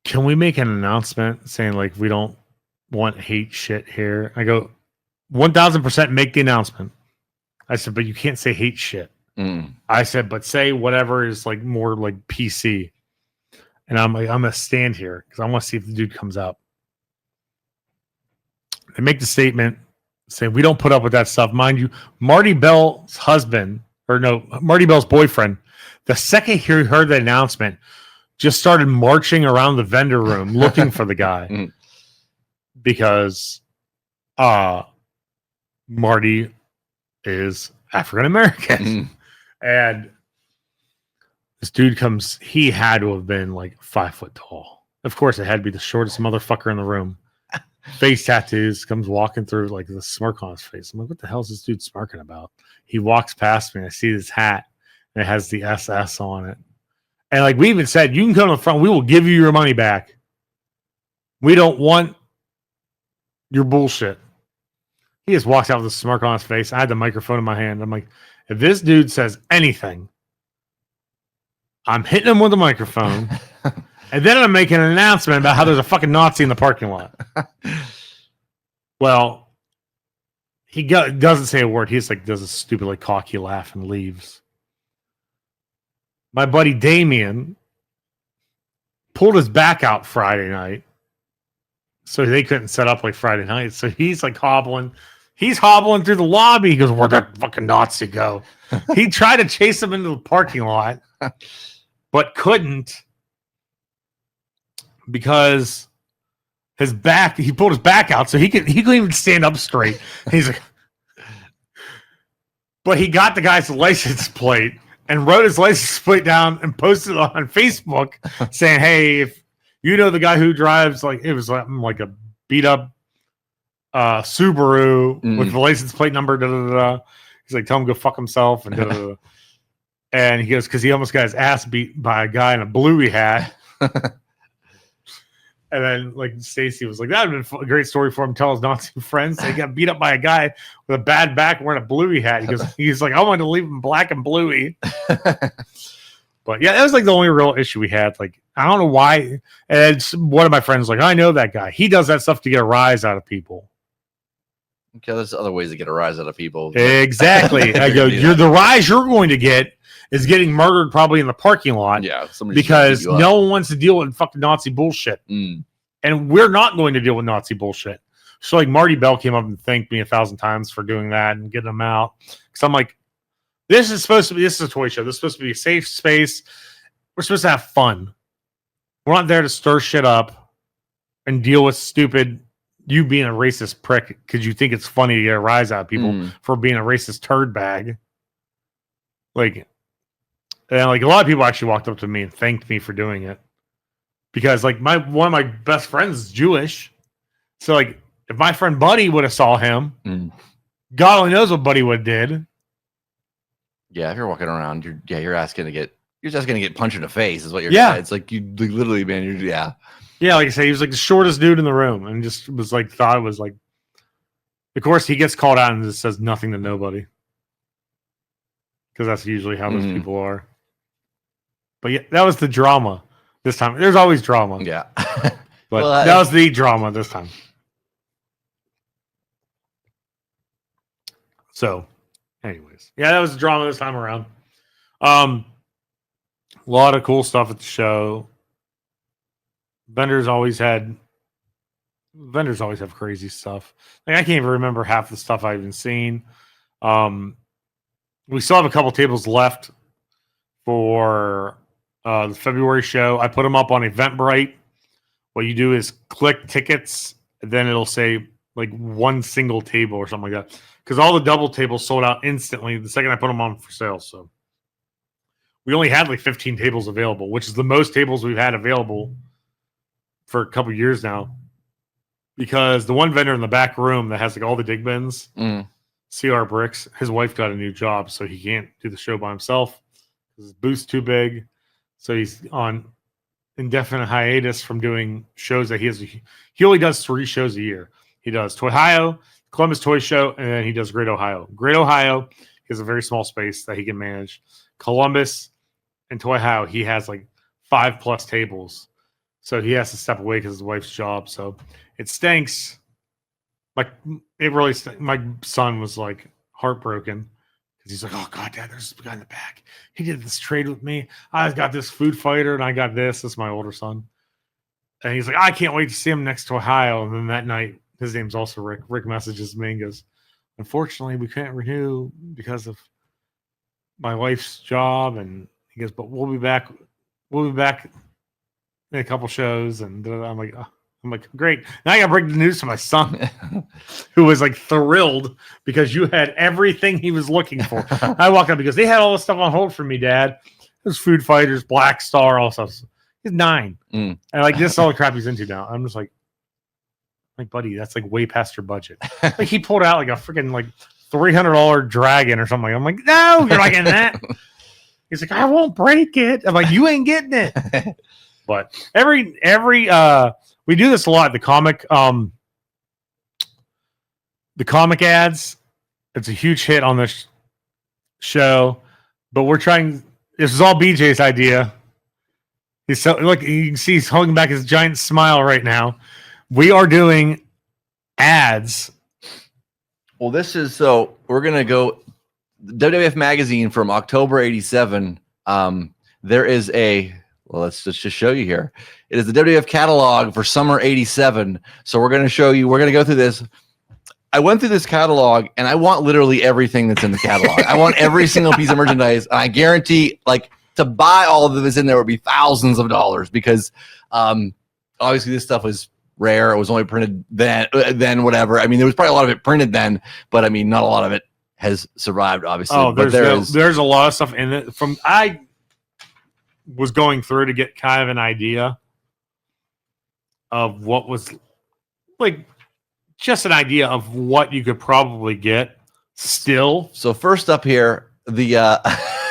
can we make an announcement saying like we don't want hate shit here? I go, 1000% make the announcement. I said, but you can't say hate shit. I said, but say whatever is like more like PC. And I'm like, I'm gonna stand here because I want to see if the dude comes out. They make the statement saying we don't put up with that stuff. Mind you, Marty Bell's boyfriend, the second he heard the announcement, just started marching around the vendor room looking for the guy. Because Marty is African American. And this dude comes, he had to have been like 5 foot tall. Of course, it had to be the shortest motherfucker in the room. face tattoos, comes walking through like the smirk on his face. I'm like, what the hell is this dude smirking about? He walks past me and I see his hat and it has the SS on it. And like we even said, you can come to the front, we will give you your money back. We don't want your bullshit. He just walks out with a smirk on his face. I had the microphone in my hand. I'm like, if this dude says anything, I'm hitting him with a microphone. And then I'm making an announcement about how there's a fucking Nazi in the parking lot. Well, he doesn't say a word. He just like does a stupid like cocky laugh and leaves. My buddy Damien pulled his back out Friday night, so they couldn't set up like Friday night. So he's like hobbling. He's hobbling through the lobby. He goes, "Where'd that fucking Nazi go?" He tried to chase him into the parking lot, but couldn't because he pulled his back out, so he couldn't even stand up straight. He's like, but he got the guy's license plate and wrote his license plate down and posted it on Facebook saying, "Hey, if you know the guy who drives like it was like a beat up Subaru with the license plate number, da, da, da, da." He's like, tell him to go fuck himself, and da, da, da. And he goes, because he almost got his ass beat by a guy in a bluey hat. And then like Stacy was like, that would have been a great story for him to tell his Nazi friends. They got beat up by a guy with a bad back wearing a bluey hat. He's like, I wanted to leave him black and bluey. But yeah, that was like the only real issue we had. Like, I don't know why. And one of my friends was like, I know that guy. He does that stuff to get a rise out of people. Okay, there's other ways to get a rise out of people. Exactly. I go, the rise you're going to get is getting murdered probably in the parking lot. Yeah, because no one wants to deal with fucking Nazi bullshit. And we're not going to deal with Nazi bullshit. So like Marty Bell came up and thanked me 1,000 times for doing that and getting them out. Because I'm like, this is a toy show. This is supposed to be a safe space. We're supposed to have fun. We're not there to stir shit up and deal with stupid you being a racist prick because you think it's funny to get a rise out of people for being a racist turd bag. Like, and like a lot of people actually walked up to me and thanked me for doing it because like one of my best friends is Jewish. So like if my friend Buddy would have saw him, God only knows what Buddy would have did. Yeah, if you're walking around, you're just gonna get punched in the face. Is what you're. Yeah, it's like you literally, man. Yeah, like I say, he was like the shortest dude in the room, and just was like thought it was like. Of course, he gets called out and just says nothing to nobody, because that's usually how those people are. But yeah, that was the drama this time. There's always drama. Yeah, but that was the drama this time. So. Anyways, yeah, that was the drama this time around. A lot of cool stuff at the show. Vendors always have crazy stuff. Like I can't even remember half the stuff I've even seen. We still have a couple tables left for the February show. I put them up on Eventbrite. What you do is click tickets, and then it'll say like one single table or something like that. Because all the double tables sold out instantly the second I put them on for sale. So we only had like 15 tables available, which is the most tables we've had available for a couple years now. Because the one vendor in the back room that has like all the dig bins, CR Bricks, his wife got a new job, so he can't do the show by himself. His booth's too big. So he's on indefinite hiatus from doing shows that he only does 3 shows a year. He does Toyhio, Columbus Toy Show, and then he does Great Ohio. Great Ohio, he has a very small space that he can manage. Columbus and Toyhio, he has like 5+ tables. So he has to step away because of his wife's job. So it stinks. Like it really stinks. My son was like heartbroken because he's like, oh God, Dad, there's this guy in the back. He did this trade with me. I got this food fighter and I got this. This is my older son. And he's like, I can't wait to see him next to Ohio. And then that night, his name's also Rick. Rick messages me and goes, unfortunately, we can't renew because of my wife's job. And he goes, but we'll be back. We'll be back in a couple shows. And I'm like, great. Now I got to break the news to my son, who was like thrilled because you had everything he was looking for. I walked up because they had all this stuff on hold for me, Dad. There's Food Fighters, Black Star, all stuff. He's 9. And like this is all the crap he's into now. I'm just like, Like, buddy, that's like way past your budget. Like, he pulled out like a freaking like $300 dragon or something. I'm like, no, you're not getting that. He's like, I won't break it. I'm like, you ain't getting it. But every we do this a lot. The comic ads. It's a huge hit on this show, but we're trying. This is all BJ's idea. He's so look. You can see he's holding back his giant smile right now. We are doing ads. Well, this is so we're gonna go WWF magazine from October '87. There is a let's just show you here. It is the WWF catalog for summer '87. So we're gonna show you. We're gonna go through this. I went through this catalog, and I want literally everything that's in the catalog. I want every single piece of merchandise, and I guarantee, like, to buy all of this in there would be thousands of dollars because, obviously, this stuff was rare. It was only printed then whatever. I mean, there was probably a lot of it printed then, but I mean, not a lot of it has survived, obviously. Oh, but there's a lot of stuff in it. I was going through to get kind of an idea of what was like. Just an idea of what you could probably get still. So first up here, the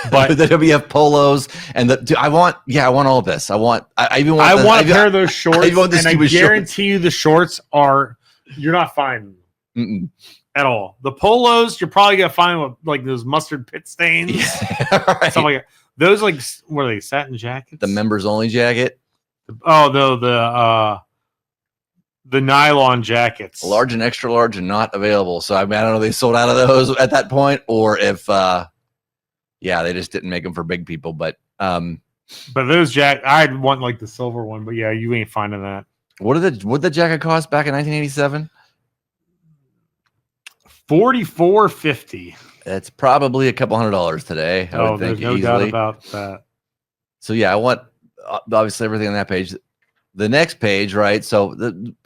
the WWF polos and I want all of this. I want a pair of those shorts, and I guarantee you the shorts you're not finding them at all. The polos you're probably gonna find with like those mustard pit stains, right. Stuff like that. Those like what are they? Satin jackets? The members only jacket. Oh no, the nylon jackets, large and extra large, and not available. So I mean, I don't know if they sold out of those at that point, or if, they just didn't make them for big people. But those I'd want like the silver one. But yeah, you ain't finding that. What did the jacket cost back in 1987? $44.50. It's probably a couple $100 today. I would think, there's no doubt about that. So yeah, I want obviously everything on that page. The next page, right? So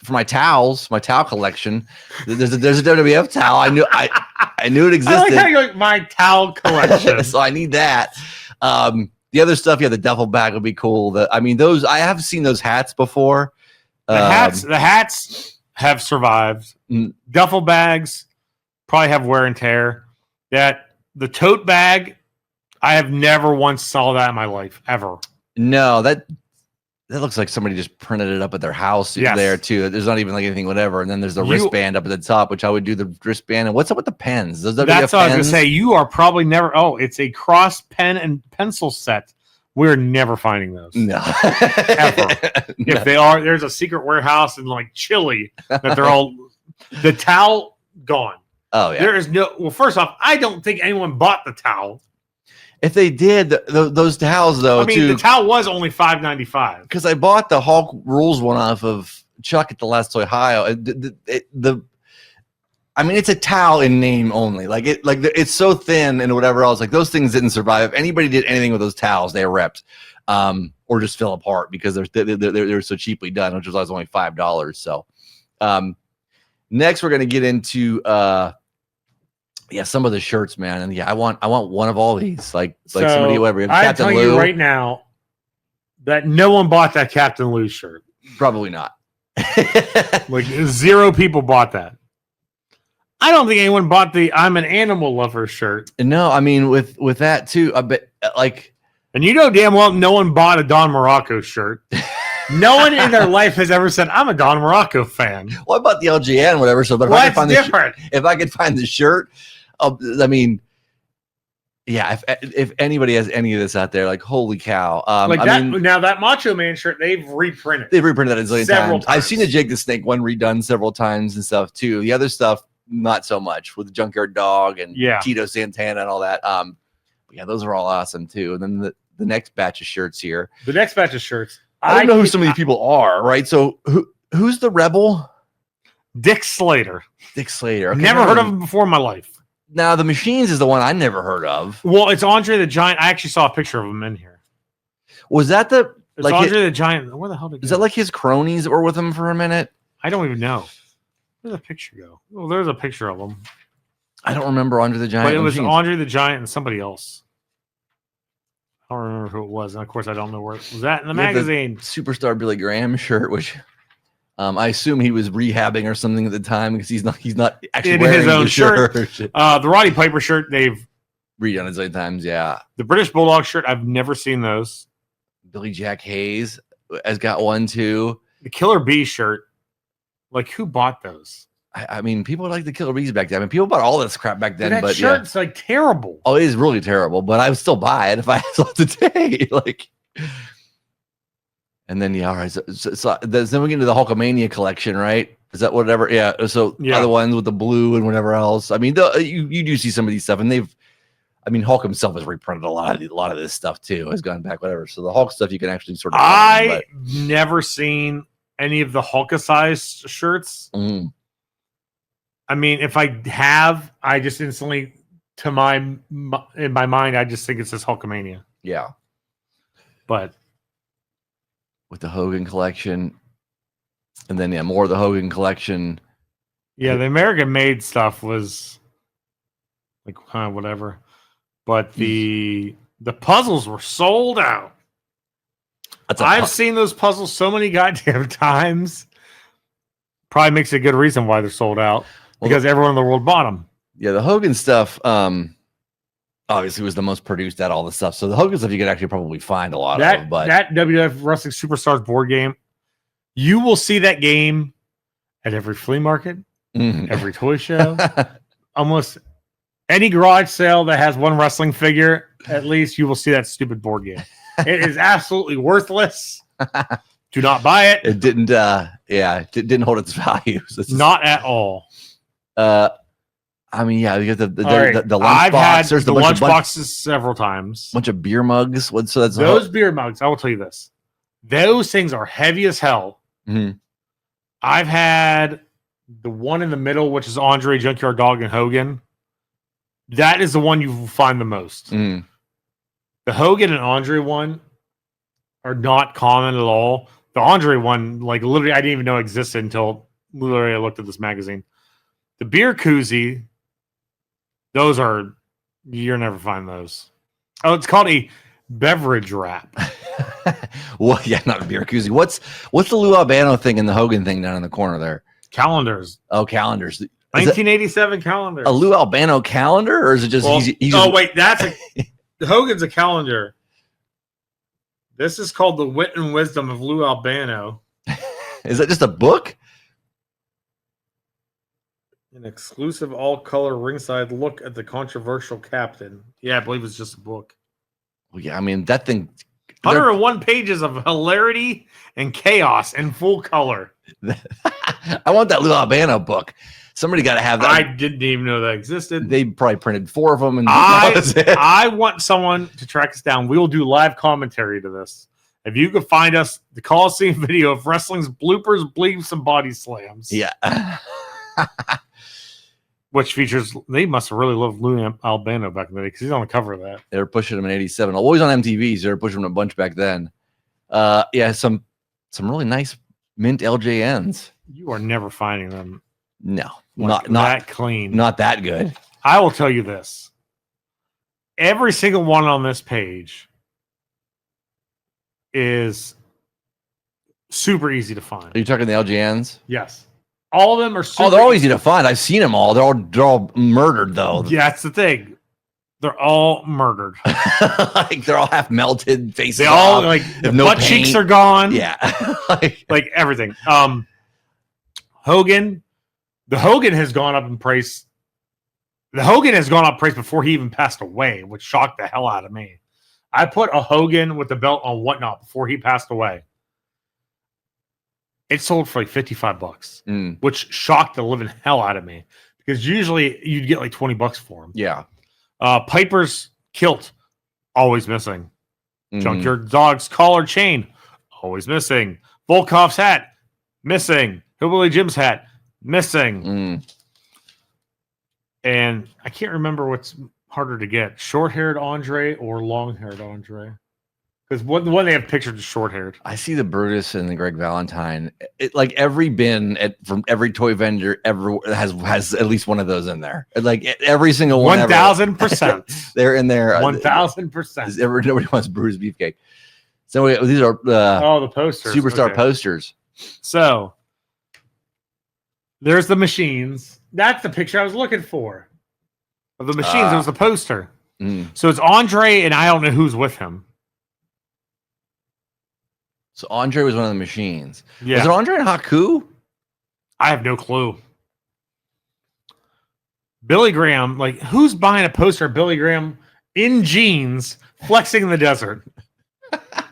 for my towel collection, there's a WWF towel. I knew it existed. I like how you're like, my towel collection. So I need that. The other stuff, the duffel bag would be cool. Those I have seen those hats before. The hats have survived. Duffel bags probably have wear and tear. The tote bag, I have never once saw that in my life ever. No, that looks like somebody just printed it up at their house there too. There's not even like anything, whatever. And then there's the wristband up at the top, which I would do the wristband. And what's up with the pens? That's what I was going to say. You are probably never. Oh, it's a cross pen and pencil set. We're never finding those. No, ever. No. If they are, there's a secret warehouse in like Chile that they're all the towel gone. Oh yeah. There is no. Well, first off, I don't think anyone bought the towel. If they did, those towels, though, the towel was only $5.95. Because I bought the Hulk Rules one off of Chuck at the last Toyhio. It's a towel in name only. It's so thin and whatever else. Like those things didn't survive. If anybody did anything with those towels, they ripped, or just fell apart because they're so cheaply done, which was always only $5. So, next we're gonna get into. Some of the shirts, man, and I want one of all these. Like somebody, whatever. I'm telling you right now that no one bought that Captain Lou shirt. Probably not. Like 0 people bought that. I don't think anyone bought the "I'm an animal lover" shirt. No, I mean with that too. I bet and you know damn well no one bought a Don Morocco shirt. No one in their life has ever said, "I'm a Don Morocco fan." Well, I bought the LGN, whatever. So, but if I could find the shirt. If anybody has any of this out there, like holy cow! Now that Macho Man shirt, they've reprinted that a zillion several times. I've seen the Jake the Snake one redone several times and stuff too. The other stuff, not so much, with the Junkyard Dog and Tito Santana and all that. Those are all awesome too. And then the next batch of shirts here. The next batch of shirts. I don't know who some of these people are, right? So who's the Rebel? Dick Slater. Okay, never heard of him before in my life. Now, the Machines is the one I never heard of. Well, it's Andre the Giant. I actually saw a picture of him in here. Was that Andre the Giant? Where the hell did is that like his cronies that were with him for a minute? I don't even know. Where'd the picture go? Well, there's a picture of him. I don't remember Andre the Giant. But it was Andre the Giant and somebody else. I don't remember who it was. And of course, I don't know where it was at in the magazine. The Superstar Billy Graham shirt, which I assume he was rehabbing or something at the time because he's not actually In wearing his own the shirt. The Roddy Piper shirt, they've Redone his own times, yeah. the British Bulldog shirt, I've never seen those. Billy Jack Hayes has got one too. The Killer Bee shirt, like who bought those? I mean, people like the Killer Bees back then. I mean, people bought all this crap back then. Dude, that but shirt's like terrible. Oh, it is really terrible. But I would still buy it if I saw it today. Like, and then all right. So then we get into the Hulkamania collection, right? Is that whatever? Yeah. So other ones with the blue and whatever else. I mean, you do see some of these stuff, and Hulk himself has reprinted a lot of this stuff too. Has gone back, whatever. So the Hulk stuff you can actually sort of. I've never seen any of the Hulkicized shirts. Mm. I mean, if I have, I just instantly, in my mind, I just think it says Hulkamania. Yeah. But with the Hogan collection, and then more of the Hogan collection. Yeah, the American made stuff was like whatever. But the puzzles were sold out. I've seen those puzzles so many goddamn times. Probably makes a good reason why they're sold out. Because everyone in the world bought them. Yeah, the Hogan stuff obviously was the most produced at all the stuff. So the Hogan stuff you could actually probably find a lot of. But that WWF Wrestling Superstars board game, you will see that game at every flea market, every toy show, almost any garage sale that has one wrestling figure. At least you will see that stupid board game. It is absolutely worthless. Do not buy it. It didn't. It didn't hold its value. So not at all. I mean, yeah, you get the lunch box. There's the lunch boxes several times. Bunch of beer mugs. So that's those beer mugs. I will tell you this: those things are heavy as hell. Mm-hmm. I've had the one in the middle, which is Andre, Junkyard Dog, and Hogan. That is the one you will find the most. Mm. The Hogan and Andre one are not common at all. The Andre one, like literally, I didn't even know existed until literally I looked at this magazine. The beer koozie, those are, you'll never find those. Oh, it's called a beverage wrap. Well, yeah, not a beer koozie. What's the Lou Albano thing and the Hogan thing down in the corner there? Calendars. Oh, calendars. 1987 calendars. A Lou Albano calendar, or is it just? Wait, Hogan's a calendar. This is called The Wit and Wisdom of Lou Albano. Is that just a book? An exclusive all-color ringside look at the controversial captain. Yeah, I believe it's just a book. Well, yeah, I mean, that thing... 101 pages of hilarity and chaos in full color. I want that Lou Albano book. Somebody got to have that. I didn't even know that existed. They probably printed 4 of them. And I want someone to track us down. We will do live commentary to this. If you could find us the Coliseum video of wrestling's bloopers, bleeps, and body slams. Yeah. Which features, they must have really loved Lou Albano back in the day because he's on the cover of that. They were pushing him in 87. Always on MTV, so they were pushing him a bunch back then. Yeah, some really nice mint LJNs. You are never finding them. No, not that clean. Not that good. I will tell you this. Every single one on this page is super easy to find. Are you talking the LJNs? Yes. All of them are super they're all easy to find. I've seen them all. They're all murdered, though. Yeah, that's the thing. They're all murdered. Like they're all half melted faces. They all like the butt cheeks are gone. Yeah. like everything. Hogan. The Hogan has gone up in price. The Hogan has gone up in price before he even passed away, which shocked the hell out of me. I put a Hogan with the belt on Whatnot before he passed away. It sold for like $55, which shocked the living hell out of me because usually you'd get like $20 for them. Yeah. Piper's kilt, always missing. Junkyard Dog's collar chain, always missing. Volkov's hat, missing. Hillbilly Jim's hat, missing. And I can't remember what's harder to get, short-haired Andre or long-haired Andre. Because the one they have pictured is short-haired. I see the Brutus and the Greg Valentine. Like every bin from every toy vendor ever has at least one of those in there. Like every single one. 1,000%. They're in there. 1,000%. Nobody wants Brutus Beefcake. So these are the posters. Superstar posters. So There's the machines. That's the picture I was looking for. Of the machines. It was the poster. So it's Andre, and I don't know who's with him. So Andre was one of the machines. Yeah. Was it Andre and Haku? I have no clue. Billy Graham, like, who's buying a poster of Billy Graham in jeans flexing in the desert?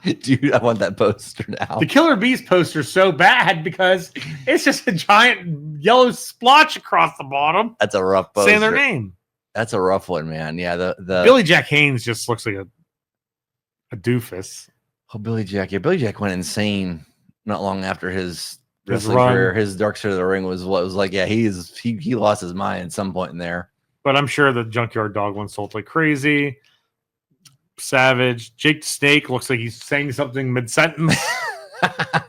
Dude, I want that poster now. The Killer Bees poster's so bad because it's just a giant yellow splotch across the bottom. That's a rough poster. Saying their name. That's a rough one, man. Yeah, the Billy Jack Haynes just looks like a doofus. Oh, Billy Jack. Yeah, Billy Jack went insane not long after his wrestling run. career. His Dark Side of the Ring was what was like. Yeah, he lost his mind at some point in there. But I'm sure the Junkyard Dog one sold like crazy. Savage. Jake the Snake looks like he's saying something mid-sentence.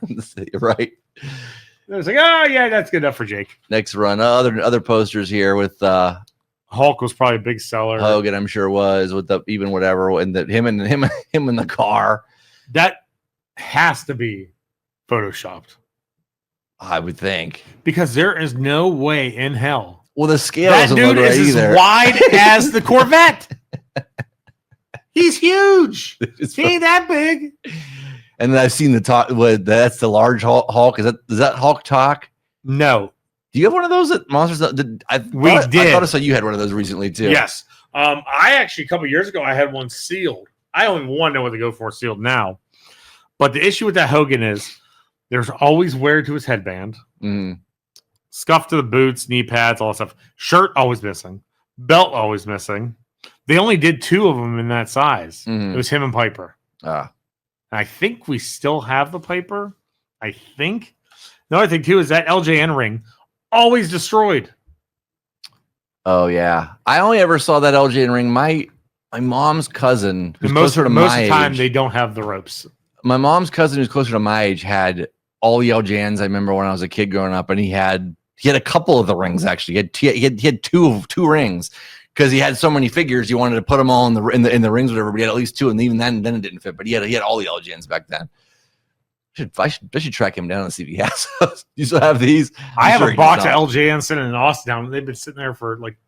You're right. It was like, oh yeah, that's good enough for Jake. Next run, other posters here with Hulk was probably a big seller. Hogan, I'm sure was with the even whatever, and him in the car. That has to be photoshopped. I would think, because there is no way in hell. Well, the scale that doesn't dude look right is either. As wide as the Corvette. He's huge. He ain't that big. And then I've seen the talk. That's the large Hulk. Is that Hulk talk? No. Do you have one of those at Monsters? I thought I saw you had one of those recently too. Yes. I actually a couple years ago I had one sealed. I only one know what to go for sealed now. But the issue with that Hogan is there's always wear to his headband, scuff to the boots, knee pads, all that stuff. Shirt always missing, belt always missing. They only did 2 of them in that size. It was him and Piper. And I think we still have the Piper. I think. The other thing too is that LJN ring always destroyed. Oh yeah, I only ever saw that LJN ring. My mom's cousin, who's closer to my age. Most of the time, they don't have the ropes. My mom's cousin, who's closer to my age, had all the LJNs. I remember when I was a kid growing up, and he had a couple of the rings actually. He had two rings because he had so many figures. He wanted to put them all in the rings, whatever. But he had at least 2, and even then it didn't fit. But he had all the LJNs back then. I should track him down and see if he has those. You still have these? I have a box of LJNs sitting in Austin down. They've been sitting there for like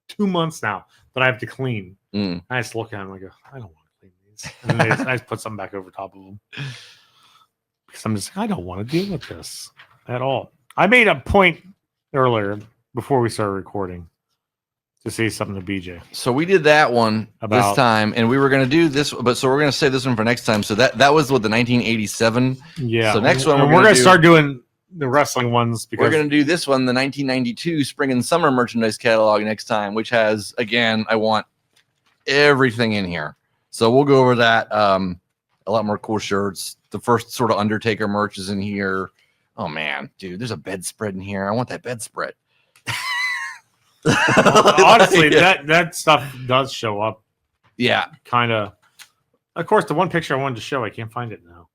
2 months now that I have to clean. I just look at them and I go, I don't want to clean these. And then I just put something back over top of them. Because I'm just like, I don't want to deal with this at all. I made a point earlier before we started recording to say something to BJ. So we did that one this time, and we were going to do this, so we're going to save this one for next time. So that was what the 1987. Yeah. So next one we're going to start doing the wrestling ones because we're going to do this one, the 1992 spring and summer merchandise catalog next time, which has, again, I want everything in here. So we'll go over that. A lot more cool shirts. The first sort of Undertaker merch is in here. Oh man, dude, there's a bedspread in here. I want that bedspread. Honestly, that stuff does show up. Yeah, kind of. Of course, the one picture I wanted to show, I can't find it now.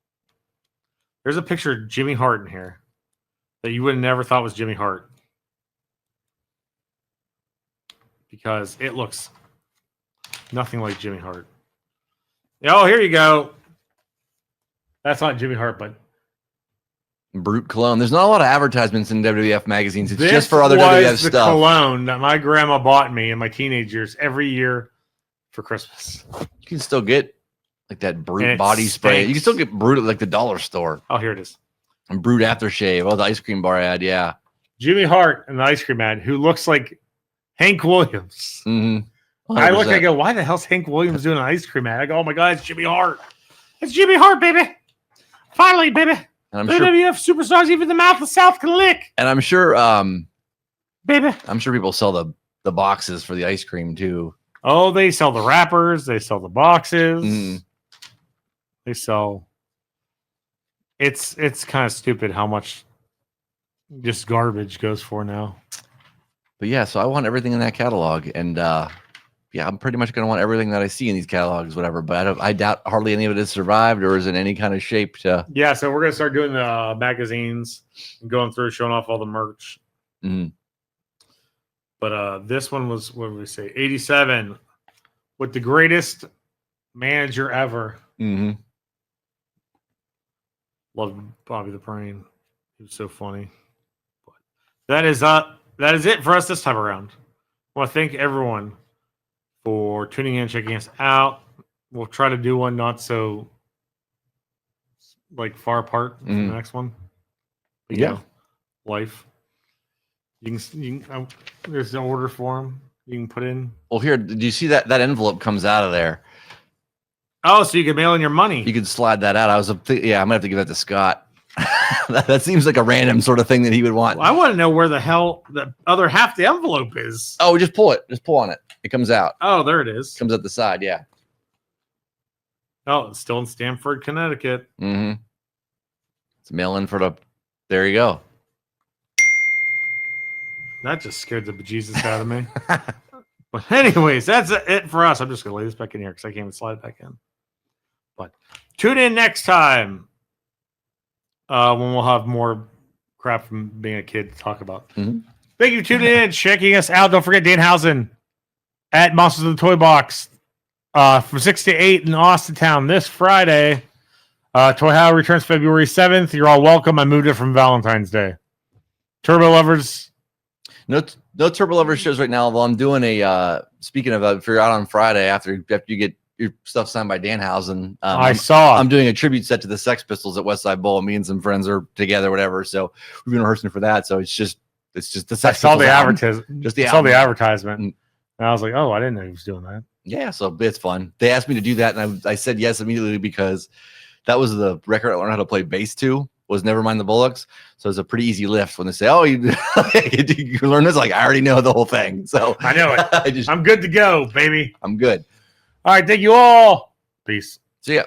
There's a picture of Jimmy Hart in here that you would have never thought was Jimmy Hart because it looks nothing like Jimmy Hart. Oh, here you go. That's not Jimmy Hart, but Brute cologne. There's not a lot of advertisements in WWF magazines. It's this just for other WWF the stuff. Cologne that my grandma bought me in my teenage years every year for Christmas. You can still get like that Brute body spray. You can still get Brute at like the dollar store. Oh, here it is. And Brute aftershave. Oh, the ice cream bar ad. Yeah. Jimmy Hart and the ice cream ad, who looks like Hank Williams. I look, I go, why the hell's Hank Williams doing an ice cream ad? I go, oh my God, it's Jimmy Hart. It's Jimmy Hart, baby. Finally, baby. And WWF superstars, even the mouth of South can lick. And I'm sure, baby. I'm sure people sell the boxes for the ice cream too. Oh, they sell the wrappers. They sell the boxes. They sell. It's kind of stupid how much just garbage goes for now. But yeah, so I want everything in that catalog, and yeah, I'm pretty much going to want everything that I see in these catalogs, whatever. But I doubt hardly any of it has survived or is in any kind of shape to. Yeah, so we're going to start doing the magazines and going through, showing off all the merch. But this one was, what did we say, 87 with the greatest manager ever. Loved Bobby the Brain. He was so funny. But that is it for us this time around. I want to thank everyone for tuning in, checking us out. We'll try to do one not so like far apart from the next one. But, Yeah. Life. You can there's an order form you can put in. Well, here, did you see that envelope comes out of there? Oh, so you can mail in your money. You can slide that out. I'm gonna have to give that to Scott. that seems like a random sort of thing that he would want. Well, I want to know where the hell the other half of the envelope is. Oh, just pull it. Just pull on it. It comes out. Oh, there it is. Comes out the side. Yeah. Oh, it's still in Stamford, Connecticut. Mm-hmm. It's mail-in for the. There you go. That just scared the bejesus out of me. But anyways, that's it for us. I'm just gonna lay this back in here because I can't even slide it back in. But tune in next time when we'll have more crap from being a kid to talk about. Mm-hmm. Thank you for tuning in, checking us out. Don't forget Danhausen at Monsters of the Toy Box from 6 to 8 in Austintown this Friday. Toyhio returns February 7th. You're all welcome. I moved it from Valentine's Day. Turbo Lovers. No Turbo Lovers shows right now. Although I'm doing a speaking of if you're out on Friday after you get your stuff signed by Danhausen. I'm doing a tribute set to the Sex Pistols at Westside Bowl. Me and some friends are together, whatever. So we've been rehearsing for that. So it's just the Sex I saw Pistols the album. advertisement. Just the saw album. the advertisement, and I was like, "Oh, I didn't know he was doing that." Yeah, so it's fun. They asked me to do that, and I said yes immediately because that was the record I learned how to play bass to. Was Nevermind the Bullocks. So it's a pretty easy lift when they say, "Oh, you learn this." Like I already know the whole thing, so I know it. I'm good to go, baby. I'm good. All right, thank you all. Peace. See ya.